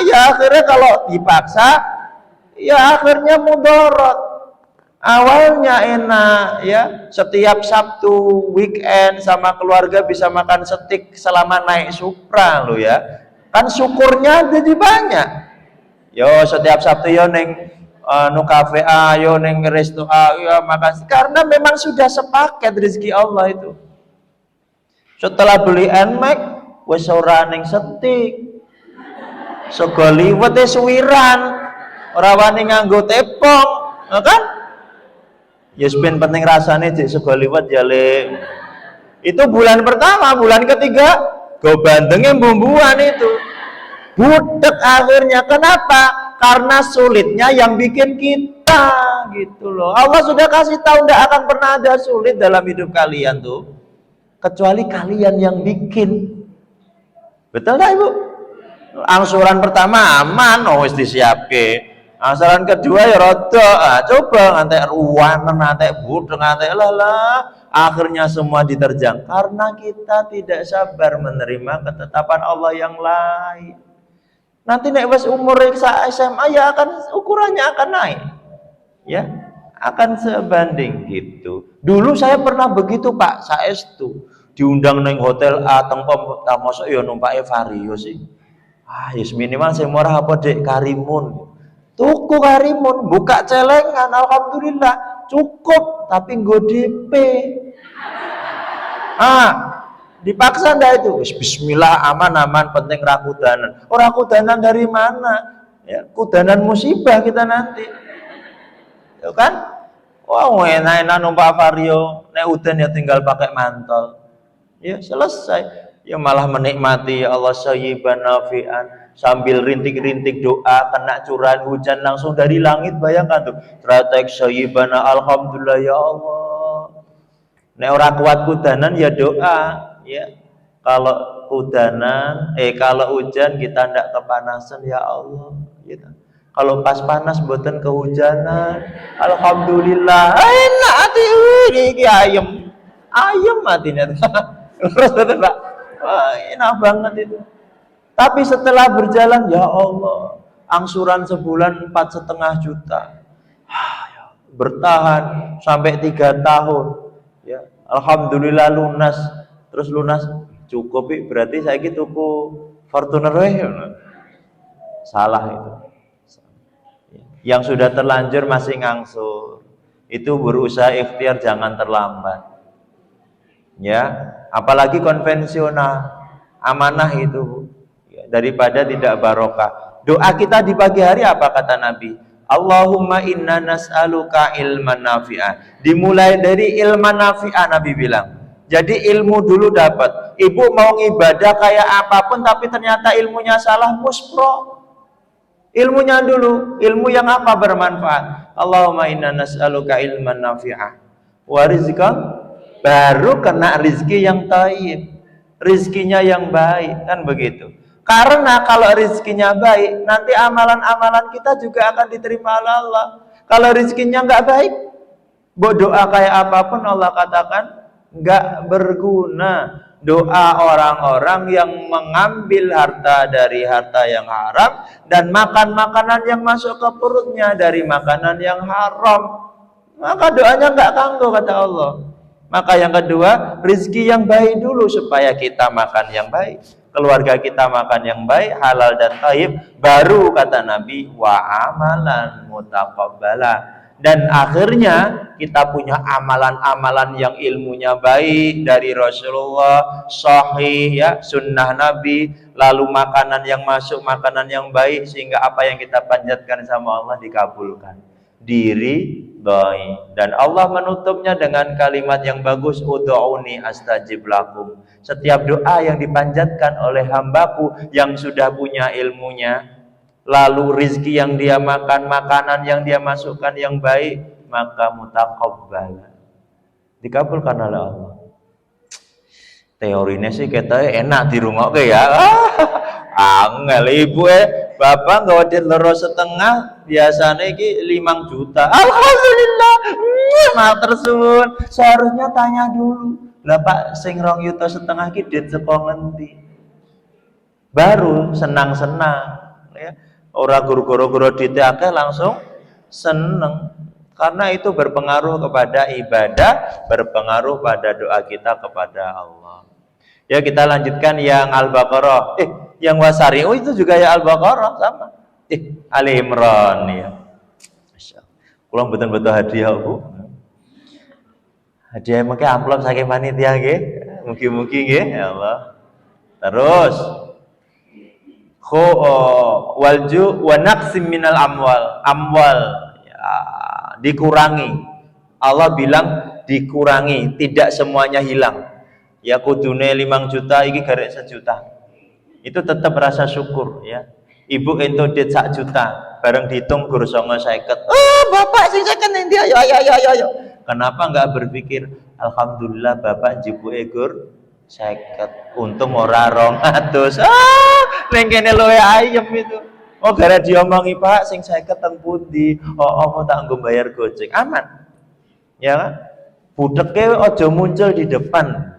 Ya akhirnya kalau dipaksa ya akhirnya mudarat. Awalnya enak ya, setiap Sabtu weekend sama keluarga bisa makan steak selama naik Supra lo ya. Kan syukurnya jadi banyak. Yo setiap Sabtu yo neng nu kafe A, yo neng resto A, ya makasih. Karena memang sudah sepaket rezeki Allah itu. Setelah beli Nmax, wis ora neng steak. Sego liwet suwiran. Ora wani nganggo tepung, kan? Ya ben penting rasane jek sego liwet ya Le. Itu bulan pertama, bulan ketiga go bandengnya bumbuan itu. Budek akhirnya. Kenapa? Karena sulitnya yang bikin kita gitu loh. Allah sudah kasih tahu tidak akan pernah ada sulit dalam hidup kalian tuh, kecuali kalian yang bikin. Betul nggak Ibu? Angsuran pertama aman, wis disiapke. Angsuran kedua ya rodo, coba ngantek ruwanen, ngantek budek, ngantek lah. Akhirnya semua diterjang karena kita tidak sabar menerima ketetapan Allah yang lain. Nanti nek wis umur SMA ya akan ukurannya akan naik. Ya, akan sebanding gitu. Dulu saya pernah begitu Pak, saestu diundang neng hotel A tengkom mosok ya numpake Vario sih. Yes minimal saya murah apa Dek Karimun. Tuku Karimun, buka celengan, alhamdulillah cukup, tapi nggo DP. Dipaksa ndak itu? Bismillah, aman-aman, penting rakudanan. Orang kudanan dari mana? Ya, kudanan musibah kita nanti. Ya kan? Wah, enak-enak numpak Vario, nek udan ya tinggal pakai mantel. Ya, selesai. Ya malah menikmati ya Allah sayyiban nafi'an, sambil rintik-rintik doa, kena curahan hujan langsung dari langit, bayangkan tuh. Tratek sayyibana, alhamdulillah ya Allah. Nek ora kuat kudanan ya doa. Ya, kalau kudanan, kalau hujan kita ndak kepanasan ya Allah. Gitu. Kalau pas panas buatan kehujanan, alhamdulillah, enak hati ini ayam hatinya. Terus Pak, enak banget itu. Tapi setelah berjalan, ya Allah, angsuran sebulan 4,5 juta, bertahan sampai 3 tahun. Ya, alhamdulillah lunas. Terus lunas cukup, berarti saya gitu tuku Fortuner salah itu. Yang sudah terlanjur masih ngangsur, itu berusaha ikhtiar jangan terlambat. Ya, apalagi konvensional, amanah itu ya, daripada tidak barokah. Doa kita di pagi hari apa kata Nabi? Allahumma inna nas'aluka ilman nafi'ah. Dimulai dari ilman nafi'ah Nabi bilang. Jadi ilmu dulu dapat. Ibu mau ibadah kayak apapun tapi ternyata ilmunya salah, muspro. Ilmunya dulu, ilmu yang apa bermanfaat. Allahumma inna nas'aluka ilman nafi'ah wa rizqan, baru kena rizki yang thayyib, rizkinya yang baik, kan begitu. Karena kalau rizkinya baik, nanti amalan-amalan kita juga akan diterima oleh Allah. Kalau rizkinya nggak baik, doa kayak apapun Allah katakan nggak berguna. Doa orang-orang yang mengambil harta dari harta yang haram dan makan makanan yang masuk ke perutnya dari makanan yang haram, maka doanya nggak kanggo kata Allah. Maka yang kedua, rizki yang baik dulu supaya kita makan yang baik, keluarga kita makan yang baik, halal dan thayyib, baru kata Nabi wa amalan mutaqabbala, Dan akhirnya kita punya amalan-amalan yang ilmunya baik dari Rasulullah, sahih ya, sunnah Nabi, lalu makanan yang masuk, makanan yang baik, sehingga apa yang kita panjatkan sama Allah dikabulkan, diri baik. Dan Allah menutupnya dengan kalimat yang bagus, ud'uni astajib lakum. Setiap doa yang dipanjatkan oleh hambaku yang sudah punya ilmunya, lalu rizki yang dia makan, makanan yang dia masukkan yang baik, maka mutaqabbal, dikabulkan oleh Allah. Teorinya sih kita enak di rumah ke ya. Angel ibu bapak nggak ada loro setengah, biasanya iki 5 juta. Alhamdulillah, matur suwun. Seharusnya tanya dulu, lah Pak sing 2,5 juta ki dit saka ngendi? Baru senang-senang ya. Orang guru-guru dite akeh langsung seneng, karena itu berpengaruh kepada ibadah, berpengaruh pada doa kita kepada Allah. Ya, kita lanjutkan yang Al-Baqarah. Yang Wasari, itu juga ya Al-Baqarah sama. Ali Imran ya. Kula betul-betul hadiah, Bu. Hadiah mungkin amplop saking panitia nggih. Mugi-mugi nggih ya Allah. Terus walju wa naqsim minal amwal ya, dikurangi. Allah bilang dikurangi, tidak semuanya hilang. Ya kudune 5 juta iki garek 1 juta. Itu tetap rasa syukur ya. Ibu ento dit 1 juta, bareng dihitung gur 950. Oh, bapak sing 50 endi ayo. Kenapa enggak berpikir alhamdulillah bapak jibuke gur 50, untung ora 200. Ning kene luwe ayem itu. Oh, gara diomongi Pak sing 50 teng pundi? Oh, tak nggo bayar Gojek. Aman. Ya kan? Budeke aja muncul di depan.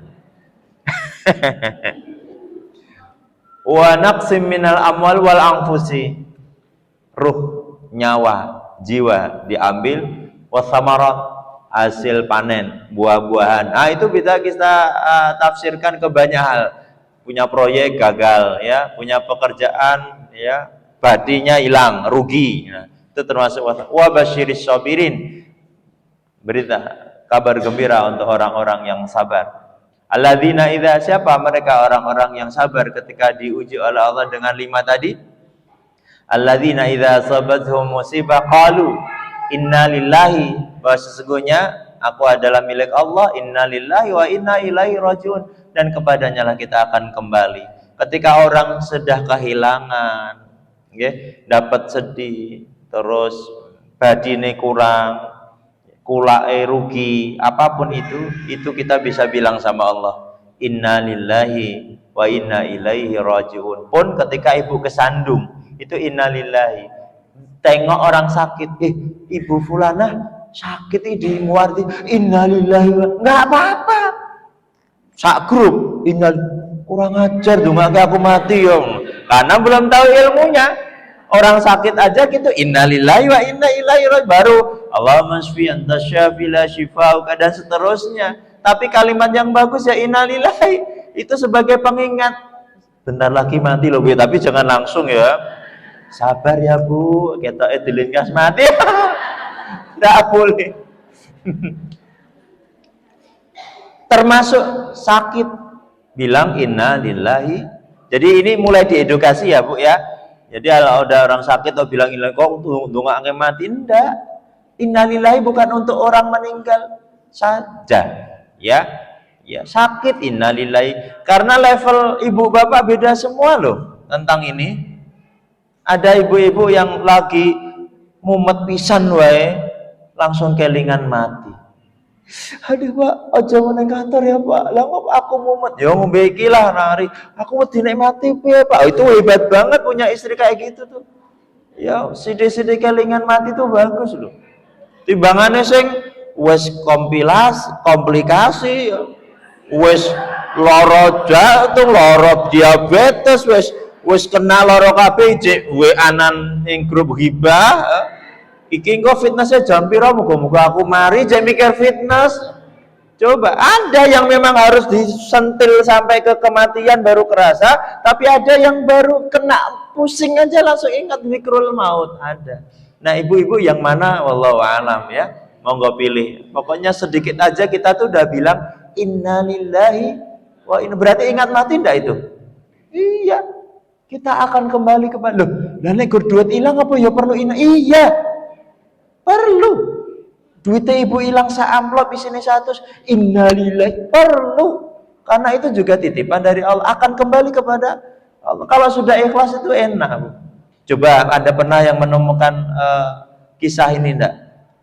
Wa naqsim minal amwal wal anfusi. Ruh, nyawa, jiwa diambil, wasamarat, hasil panen, buah-buahan. Itu bisa kita tafsirkan ke banyak hal. Punya proyek gagal ya, punya pekerjaan ya, badinya hilang, rugi. Nah, itu termasuk wa basyiris sabirin. Berita kabar gembira untuk orang-orang yang sabar. Alladzina idza, siapa mereka orang-orang yang sabar ketika diuji oleh Allah dengan 5 tadi? Alladzina idza asabathum musibah qalu inna lillahi, bahwa sesungguhnya aku adalah milik Allah, inna lillahi wa inna ilaihi rajiun, dan kepadanya lah kita akan kembali. Ketika orang sudah kehilangan, dapat sedih, terus badine kurang, kulake rugi, apapun itu kita bisa bilang sama Allah, inna lillahi wa inna ilaihi rajiun. Pun ketika ibu kesandung, itu inna lillahi. Tengok orang sakit, ibu fulanah sakit di muarti, inna lillahi, nggak apa-apa. Sak grup, kurang ajar dongake aku mati yong, karena belum tahu ilmunya. Orang sakit aja gitu, innalillahi wa inna ilaihi raji'un, baru Allahumma shfi anta syafi la shifauka, dan seterusnya. Tapi kalimat yang bagus ya innalillahi, itu sebagai pengingat. Bentar lagi mati loh Bu, tapi jangan langsung ya. Sabar ya Bu, kita dilingas mati. Tidak boleh. Termasuk sakit, bilang innalillahi. Jadi ini mulai diedukasi ya Bu ya. Jadi kalau ada orang sakit atau bilang innalillahi, kok ndongake mati, enggak. Innalillahi bukan untuk orang meninggal saja. Ya, sakit innalillahi. Karena level ibu bapak beda semua loh tentang ini. Ada ibu-ibu yang lagi mumet pisan wae langsung kelingan mati. Aduh Pak, aja meneng kantor ya Pak. Lah kok aku mumet? Ya ngombe iki lah nari. Aku wedi nek mati piye Pak? Itu hebat banget punya istri kayak gitu tuh. Ya, sithik-sithik kelingan mati tuh bagus loh. Timbangane sing wis komplikasi, wis lara jantung, lara diabetes, wis kena lara kabeh jek weanan ning grup hibah. Iki engko fitnessnya jam pira, muga-muga aku mari jek mikir fitness. Coba, ada yang memang harus disentil sampai ke kematian baru kerasa, tapi ada yang baru kena pusing aja langsung ingat zikrul maut, ada. Nah, ibu-ibu yang mana wallahu alam ya. Monggo pilih. Pokoknya sedikit aja kita tuh udah bilang innalillahi wa inna, berarti ingat mati enggak itu? Iya. Kita akan kembali kepada loh. Lah nek duit hilang apa ya perlu ingat? Iya. Perlu. Duitnya ibu hilang amplop isine 100, innalillahi, perlu. Karena itu juga titipan dari Allah, akan kembali kepada Allah. Kalau sudah ikhlas itu enak, Bu. Coba Anda pernah yang menemukan kisah ini enggak?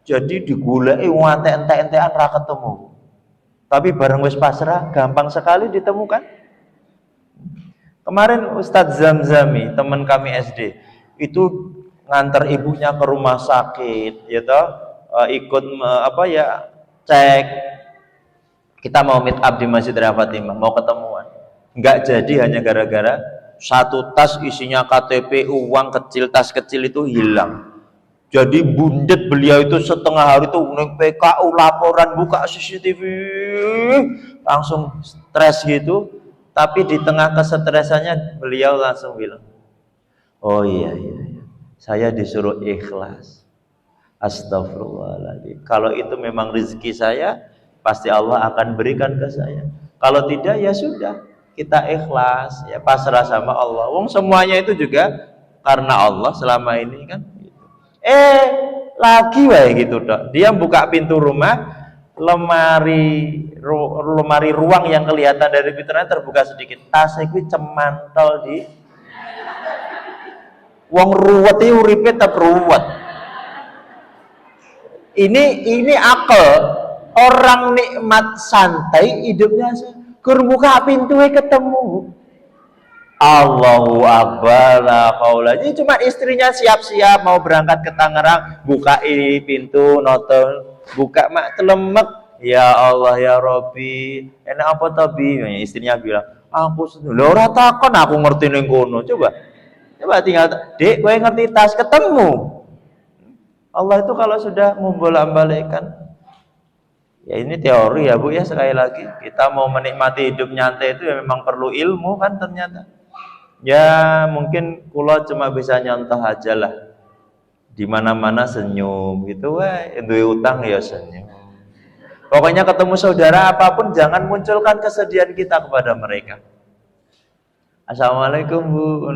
Jadi digulai wate ente-entean ra ketemu. Tapi bareng wis pasrah gampang sekali ditemukan. Kemarin Ustadz Zamzami, teman kami SD, itu nganter ibunya ke rumah sakit, ya toh, ikut cek. Kita mau meet up di Masjid Raya Fatimah, mau ketemuan. Enggak jadi hanya gara-gara satu tas isinya KTP, uang kecil, tas kecil itu hilang. Jadi bundet beliau itu setengah hari itu naik PKU, laporan, buka CCTV, langsung stres gitu. Tapi di tengah kesetresannya beliau langsung bilang, oh iya, saya disuruh ikhlas. Astagfirullahaladzim. Kalau itu memang rezeki saya, pasti Allah akan berikan ke saya. Kalau tidak ya sudah, kita ikhlas, ya pasrah sama Allah. Wong semuanya itu juga karena Allah selama ini kan. Lagi wae gitu dok. Dia buka pintu rumah, lemari ruang yang kelihatan dari pintunya terbuka sedikit. Tas kuwi cemantel di wong ruwet iki uripe tetep ruwet. Ini akal. Orang nikmat santai hidupnya gur buka pintunya ketemu. Allahu Akbar, la haula. Ini cuma istrinya siap-siap mau berangkat ke Tangerang, bukai pintu, nonton, buka mak telemek. Ya Allah ya Robbi, enak apa tobi? Istrinya bilang, aku lho ora takon aku ngerti ning kono. Coba tinggal, Dek, kowe ngerti tas ketemu. Allah itu kalau sudah membolak-balikkan, ya ini teori ya Bu ya, sekali lagi kita mau menikmati hidup nyantai itu ya memang perlu ilmu kan ternyata. Ya mungkin kula cuma bisa nyontoh aja lah. Di mana-mana senyum gitu, duwe utang ya senyum. Pokoknya ketemu saudara apapun jangan munculkan kesedihan kita kepada mereka. Assalamualaikum Bu.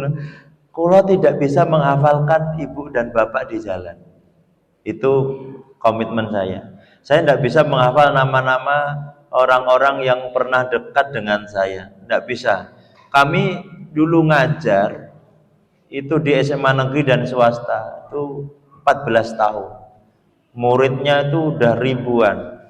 Kula tidak bisa menghafalkan ibu dan bapak di jalan. Itu komitmen saya. Saya tidak bisa menghafal nama-nama orang-orang yang pernah dekat dengan saya. Tidak bisa. Kami dulu ngajar itu di SMA negeri dan swasta itu 14 tahun. Muridnya itu udah ribuan.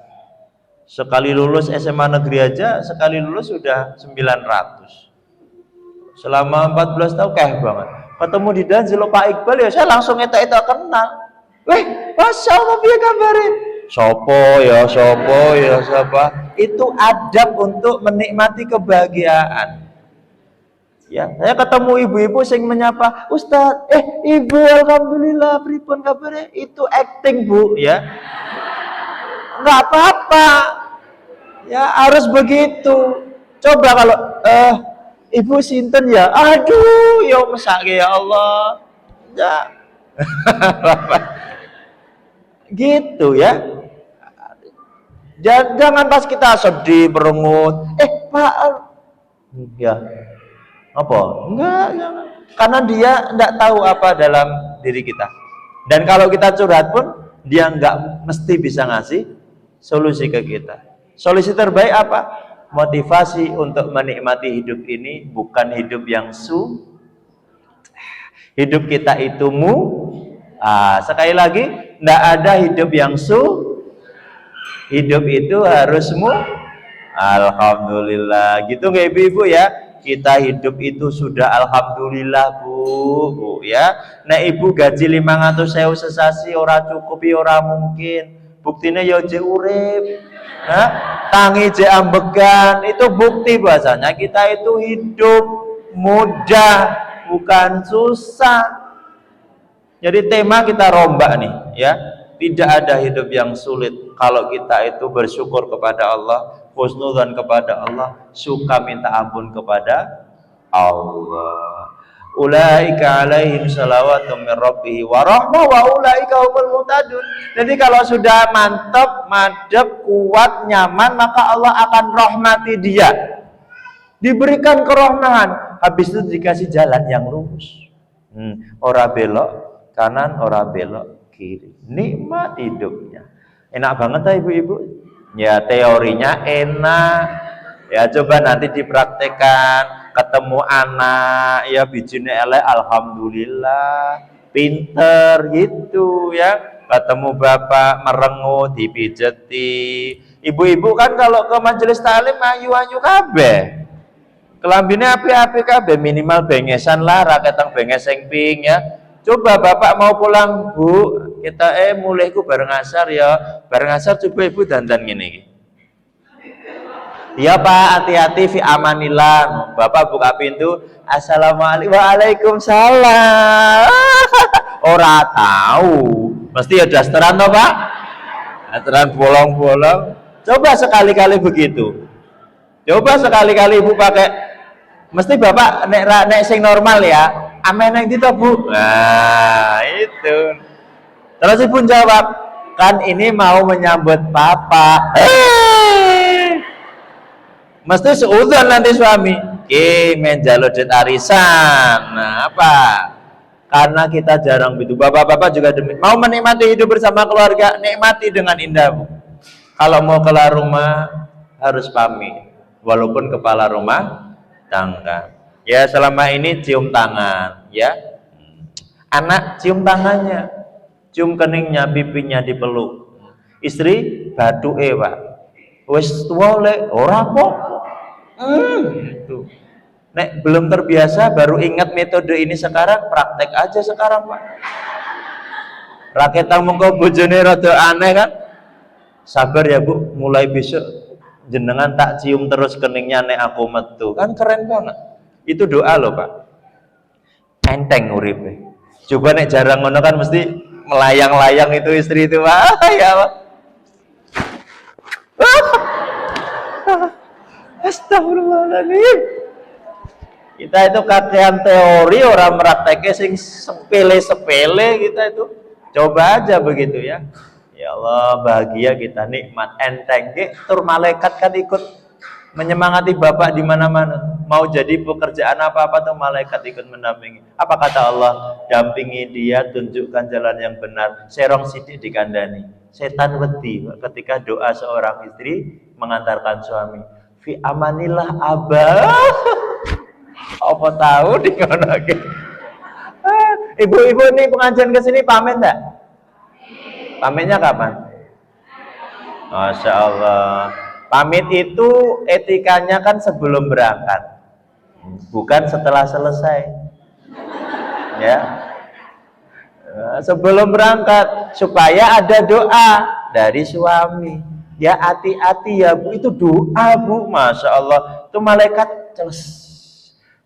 Sekali lulus SMA negeri aja, sekali lulus sudah 900. Selama 14 tahun kayak banget. Ketemu di Danzilo Pak Iqbal ya saya langsung eta-eta kenal. Weh, Masya Allah piye kabare? Sopo ya, siapa? Itu adab untuk menikmati kebahagiaan. Ya, saya ketemu ibu-ibu sing menyapa, Ustadz, ibu alhamdulillah, pripun kabarnya? Itu acting Bu, ya. Enggak apa-apa. Ya, harus begitu. Coba kalau ibu sinten ya? Aduh, ya mesake ya Allah. Ya. Gitu ya. Jangan pas kita sedih, berengut, Pak, ya. Apa? Enggak. Karena dia enggak tahu apa dalam diri kita. Dan kalau kita curhat pun dia enggak mesti bisa ngasih solusi ke kita. Solusi terbaik apa? Motivasi untuk menikmati hidup ini bukan hidup yang hidup kita itu sekali lagi enggak ada hidup yang hidup itu harus alhamdulillah. Gitu enggak ibu-ibu ya? Kita hidup itu sudah alhamdulillah Bu ya. Nah ibu gaji 500.000 sesasi ora cukup ya ora mungkin. Buktinya ya je urip. Tangi je ambegan, itu bukti bahasanya kita itu hidup mudah bukan susah. Jadi tema kita rombak nih ya. Tidak ada hidup yang sulit kalau kita itu bersyukur kepada Allah, husnudzan kepada Allah, suka minta ampun kepada Allah. Ulaika alaihim salawatun min rabbih wa rahmah wa ulaika humul muhtadun. Jadi kalau sudah mantap, madep, kuat, nyaman, maka Allah akan rahmati dia. Diberikan kerahmahan, habis itu dikasih jalan yang lurus. Ora belok kanan, ora belok kiri. Nikmat hidupnya. Enak banget ya ibu-ibu. Ya teorinya enak. Ya coba nanti dipraktekkan, ketemu anak, ya bijine elek, alhamdulillah, pinter gitu ya. Ketemu bapak merengut, dipijeti. Ibu-ibu kan kalau ke majelis taklim ayu-ayu kabeh. Kelambine api-api kabeh, minimal bengesan lah, raketang benges sing ping ya. Coba bapak mau pulang, Bu, kita mulai ku bareng asar ya. Bareng asar coba ibu dandan ngene iki. Iya Pak, hati-hati fi amanillah. Bapak buka pintu, assalamualaikum, waalaikumsalam. Ora tahu, mesti ya dasteran toh Pak. Dasteran bolong-bolong. Coba sekali-kali begitu. Coba sekali-kali ibu pakai, mesti bapak nek sing normal ya, amen yang itu Bu. Nah itu. Terus ibu jawab, kan ini mau menyambut papa. Mesti seudon nanti suami menjalo duit arisan. Nah apa? Karena kita jarang begitu. Bapak-bapak juga mau menikmati hidup bersama keluarga, nikmati dengan indah Bu. Kalau mau keluar rumah harus pamit, walaupun kepala rumah tangga. Ya selama ini cium tangan, ya. Anak cium tangannya, cium keningnya, pipinya dipeluk. Istri baduke Pak. Wis tuwa lek ora kok. Gitu. Nek belum terbiasa, baru ingat metode ini sekarang, praktek aja sekarang Pak. Raketang mengko bojone rada aneh kan? Sabar ya Bu, mulai besok jenengan tak cium terus keningnya nek aku metu. Kan keren banget. Itu doa loh Pak. Enteng uripe. Coba nek jarang ngono kan mesti melayang-layang itu istri itu Pak. Ya Pak. Astagfirullahaladzim. Kita itu kakean teori, orang merakteknya sing sepele-sepele kita itu. Coba aja begitu ya. Ya Allah, bahagia kita, nikmat, enteng. Tur malaikat kan ikut menyemangati Bapak di mana-mana. Mau jadi pekerjaan apa-apa tuh malaikat ikut mendampingi. Apa kata Allah? Dampingi dia, tunjukkan jalan yang benar. Serong sidik dikandani. Setan wedi ketika doa seorang istri mengantarkan suami. Fi amanillah abah. Apa tahu di ngono iki. Ibu-ibu nih pengajian ke sini pamit enggak? Pamitnya kapan? Masya Allah. Pamit itu etikanya kan sebelum berangkat, bukan setelah selesai. Ya. Sebelum berangkat supaya ada doa dari suami. Ya hati-hati ya Bu, itu doa Bu, Masya Allah. Itu malaikat celes.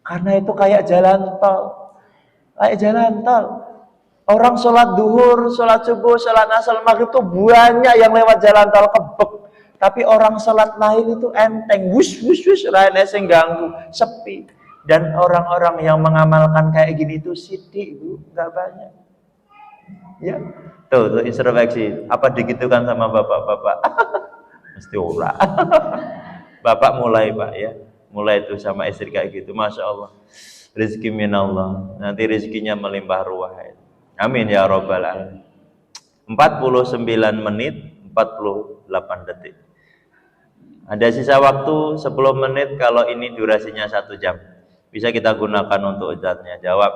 Karena itu kayak jalan tol. Kayak jalan tol. Orang sholat duhur, sholat subuh, sholat asar, maghrib itu banyak yang lewat jalan tol kebek. Tapi orang sholat lain itu enteng, wush, lainnya sing ganggu, sepi. Dan orang-orang yang mengamalkan kayak gini itu sidik Bu, nggak banyak. Ya, tuh introspeksi. Apa digitukan sama bapak-bapak? Mesti ora. Bapak mulai Pak ya, mulai itu sama istri kayak gitu, Masya Allah. Rezeki minallah, nanti rezekinya melimpah ruah. Amin ya robbal alamin. 49 menit 48 detik. Ada sisa waktu 10 menit kalau ini durasinya 1 jam. Bisa kita gunakan untuk ijazahnya. Jawab.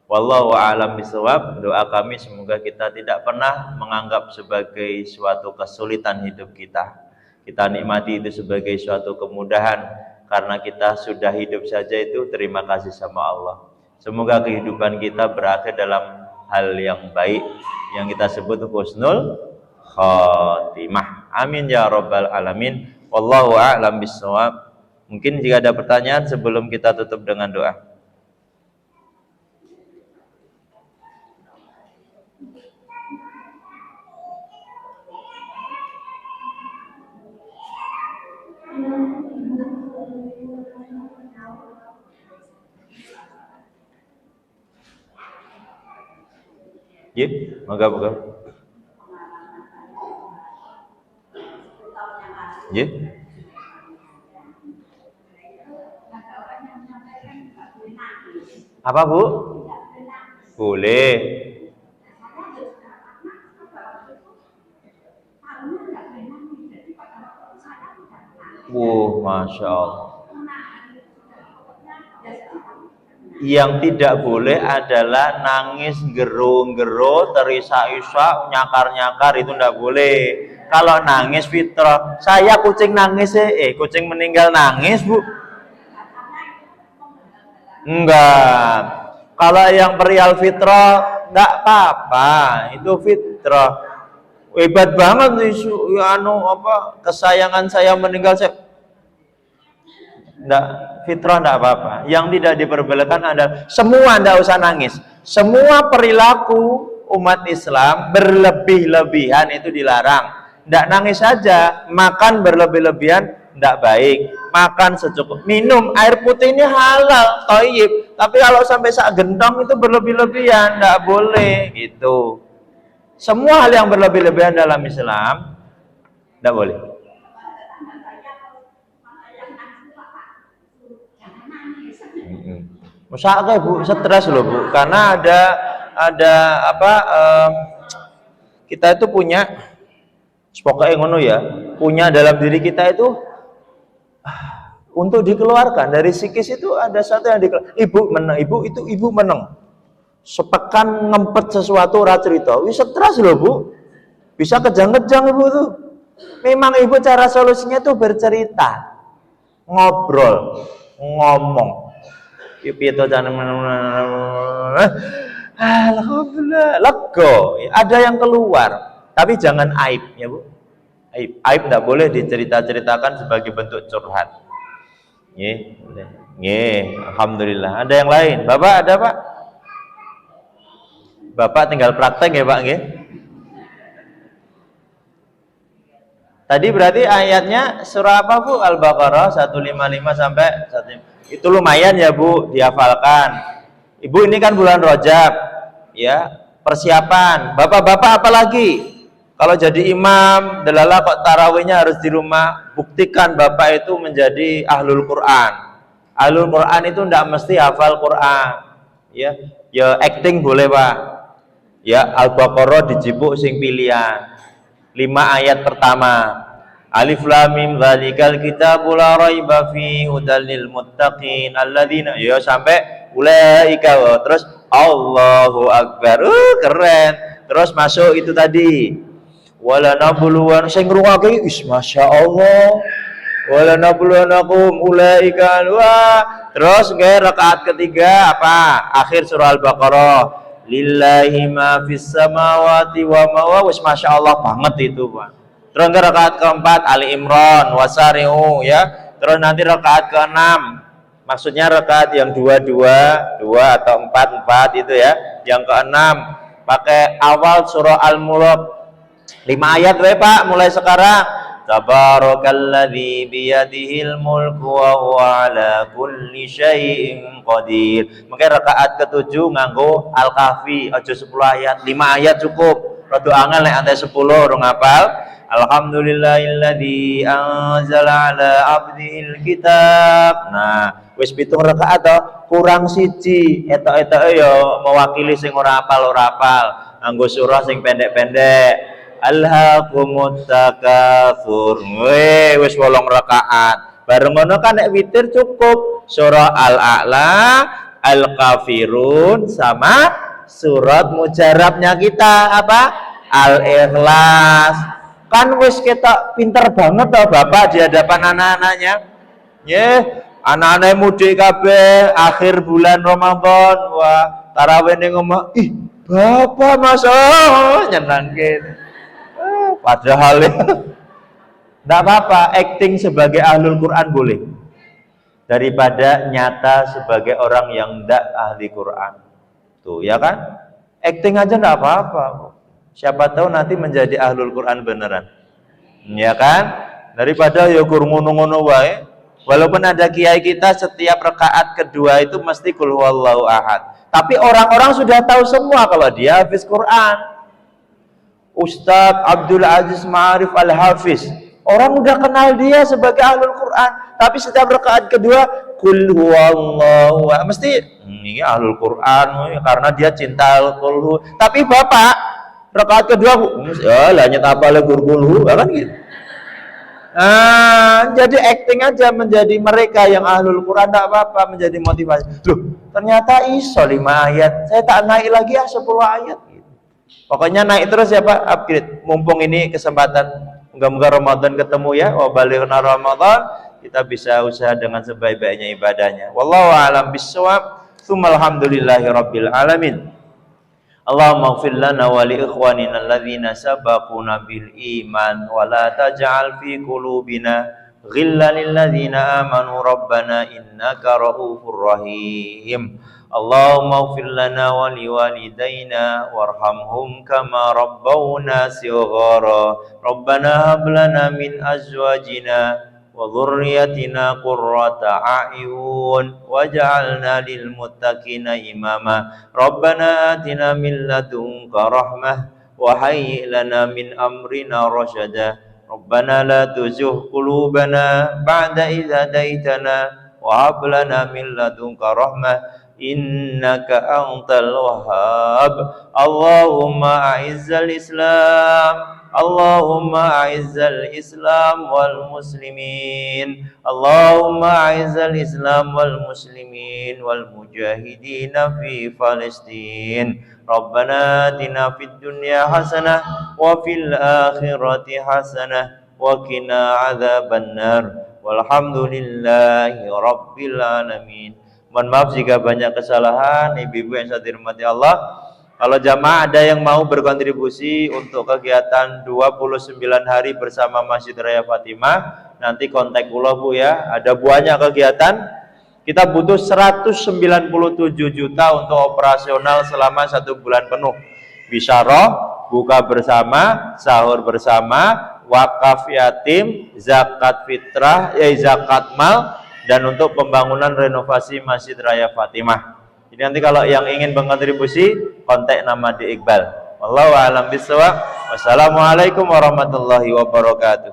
Wallahu a'lam bishawab. Doa kami semoga kita tidak pernah menganggap sebagai suatu kesulitan hidup kita. Kita nikmati itu sebagai suatu kemudahan karena kita sudah hidup saja itu terima kasih sama Allah. Semoga kehidupan kita berakhir dalam hal yang baik yang kita sebut husnul khotimah. Amin ya rabbal alamin. Wallahu a'lam bishawab. Mungkin jika ada pertanyaan sebelum kita tutup dengan doa. Ya, moga-moga. Ya. Apa, Bu? Boleh. Masya Allah. Yang tidak boleh adalah nangis, gero-gero, terisak-isak, nyakar-nyakar, itu tidak boleh. Kalau nangis fitrah, saya kucing nangis kucing meninggal nangis, Bu. Enggak. Kalau yang perihal fitrah enggak apa-apa, itu fitrah. Hebat banget isu kesayangan saya meninggal, saya enggak, fitrah enggak apa-apa. Yang tidak diperbolehkan adalah semua, enggak usah nangis. Semua perilaku umat Islam berlebih-lebihan itu dilarang. Enggak nangis saja, makan berlebih-lebihan enggak baik. Makan secukup, minum air putih ini halal, thayyib. Tapi kalau sampai sak gentong itu berlebih-lebihan, enggak boleh gitu. Semua hal yang berlebih-lebihan dalam Islam enggak boleh. Misalnya Bu, stres loh Bu, karena ada kita itu punya pokoknya ngono ya, punya dalam diri kita itu untuk dikeluarkan dari psikis itu ada satu yang ibu menang sepekan ngempet sesuatu ora cerita, wis stres loh Bu, bisa kejang-kejang Ibu tuh. Memang Ibu cara solusinya tuh bercerita, ngobrol, ngomong. Piye to alhamdulillah, lego. Ada yang keluar, tapi jangan aib ya Bu. Aib tidak boleh dicerita-ceritakan sebagai bentuk curhat. Nggih, alhamdulillah. Ada yang lain? Bapak ada, Pak? Bapak tinggal praktek ya, Pak, nggih. Tadi berarti ayatnya surah apa, Bu? Al-Baqarah 155 sampai 1. Itu lumayan ya, Bu, dihafalkan. Ibu ini kan bulan Rajab, ya, persiapan. Bapak-bapak apalagi? Kalau jadi imam, delala kok tarawihnya harus di rumah, buktikan Bapak itu menjadi ahlul Quran. Ahlul Quran itu tidak mesti hafal Quran. Ya acting boleh, Pak. Ya, Al-Baqarah dijipuk sing pilihan. 5 ayat pertama. Alif lam mim dzalikal kitabul la raiba fihi hudal lil muttaqin alladzina, ya sampai ulaika, terus Allahu akbar. Keren. Terus masuk itu tadi. Wala nabluwan, sing ngrungokne wis masyaallah. Wala nabluwanakum ulaika terus rakaat ketiga apa? Akhir surah Al-Baqarah. Lillahi ma fis samawati wa ma, wis masyaallah banget itu, Pak. Terus rakaat keempat Ali Imran wasari'u ya. Terus nanti rakaat keenam, maksudnya rakaat yang 2 atau 4 itu ya. Yang keenam pakai awal surah Al-Mulk 5 ayat Pak, mulai sekarang. Tabarakalladzi biyadihil mulku wa huwa ala kulli syai'in qadir. Maka rakaat ke-7 nganggo Al-Kahfi aja 10 ayat, 5 ayat cukup. Rada angel nek ante 10 urung hafal. Alhamdulillahilladzi anzala ala abdihil kitab. Nah, wis 7 rakaat to, kurang siji. Etok-etoke ya mewakili sing ora hafal. Nganggo surah sing pendek-pendek. Alhaqumut takatsur. Wis 8 rakaat. Bareng ngono kan nek witir cukup surah Al-A'la, Al-Kafirun sama surat mujarabnya kita apa? Al-Ikhlas. Kan wis kita pinter banget toh Bapak di hadapan anak-anaknya. Anak-anak mudik kabeh akhir bulan Ramadan. Wah, tarawih ning omah. Ih, Bapak masuk nyenangke. Padahal tidak apa-apa, acting sebagai ahlul Quran boleh daripada nyata sebagai orang yang tidak ahli Quran. Tuh ya kan, acting aja tidak apa-apa. Siapa tahu nanti menjadi ahlul Quran beneran, ya kan? Daripada ya ngono-ngono wae, Walaupun ada kiai kita setiap rakaat kedua itu mesti qul huwallahu ahad. Tapi orang-orang sudah tahu semua kalau dia hafiz Quran. Ustadz Abdul Aziz Ma'arif Al-Hafiz, orang udah kenal dia sebagai ahlul Quran, tapi setiap rakaat kedua qul huwallahu ahad, mesti ini ahlul Quran karena dia cinta qul. Tapi bapak rakaat kedua ya lah nyata apa qul kan gitu. Jadi acting aja menjadi mereka yang ahlul Quran, tidak apa-apa, menjadi motivasi. Loh, ternyata iso 5 ayat, saya tak naik lagi 10 ayat. Pokoknya naik terus ya Pak, upgrade. Mumpung ini kesempatan, moga-moga Ramadan ketemu ya. Wa balighna Ramadan, kita bisa usaha dengan sebaik-baiknya ibadahnya. Wallahu a'lam bissawab. Tsumma alhamdulillahi rabbil alamin. Allahumma ighfir lana wa li ikhwanina alladhina sabaquna bil iman wa la taj'al fi qulubina ghillan lil ladzina amanu rabbana innaka ra'ufur rahim. Allahumma ighfir lana wa liwalidayna warhamhum kama rabbawna shighara. Rabbana hab lana min azwajina wa dhurriyyatina qurrata a'yun waj'alna lil muttaqina imama. Rabbana atina min ladunka rahmah wa hayyi lana min amrina rasyada. Rabbana la tuzigh qulubana ba'da idh hadaitana wa hab lana min ladunka rahmah innaka antal wahhab. Allahumma a'izzal Islam, Allahumma a'izzal Islam wal muslimin, Allahumma a'izzal Islam wal muslimin wal mujahidin fi Palestin. Rabbana atina fid dunya hasanah wa fil akhirati hasanah wa qina adzabannar. Walhamdulillahi rabbil alamin. Mohon maaf jika banyak kesalahan, ibu-ibu yang saya dirahmati Allah. Kalau jamaah ada yang mau berkontribusi untuk kegiatan 29 hari bersama Masjid Raya Fatimah, nanti kontak kula Bu ya. Ada banyak kegiatan. Kita butuh 197 juta untuk operasional selama 1 bulan penuh. Bisyarah, buka bersama, sahur bersama, wakaf yatim, zakat fitrah, zakat mal, dan untuk pembangunan renovasi Masjid Raya Fatimah. Jadi nanti kalau yang ingin berkontribusi, kontak nama di Iqbal. Wallahu a'lam bishawab. Wassalamualaikum warahmatullahi wabarakatuh.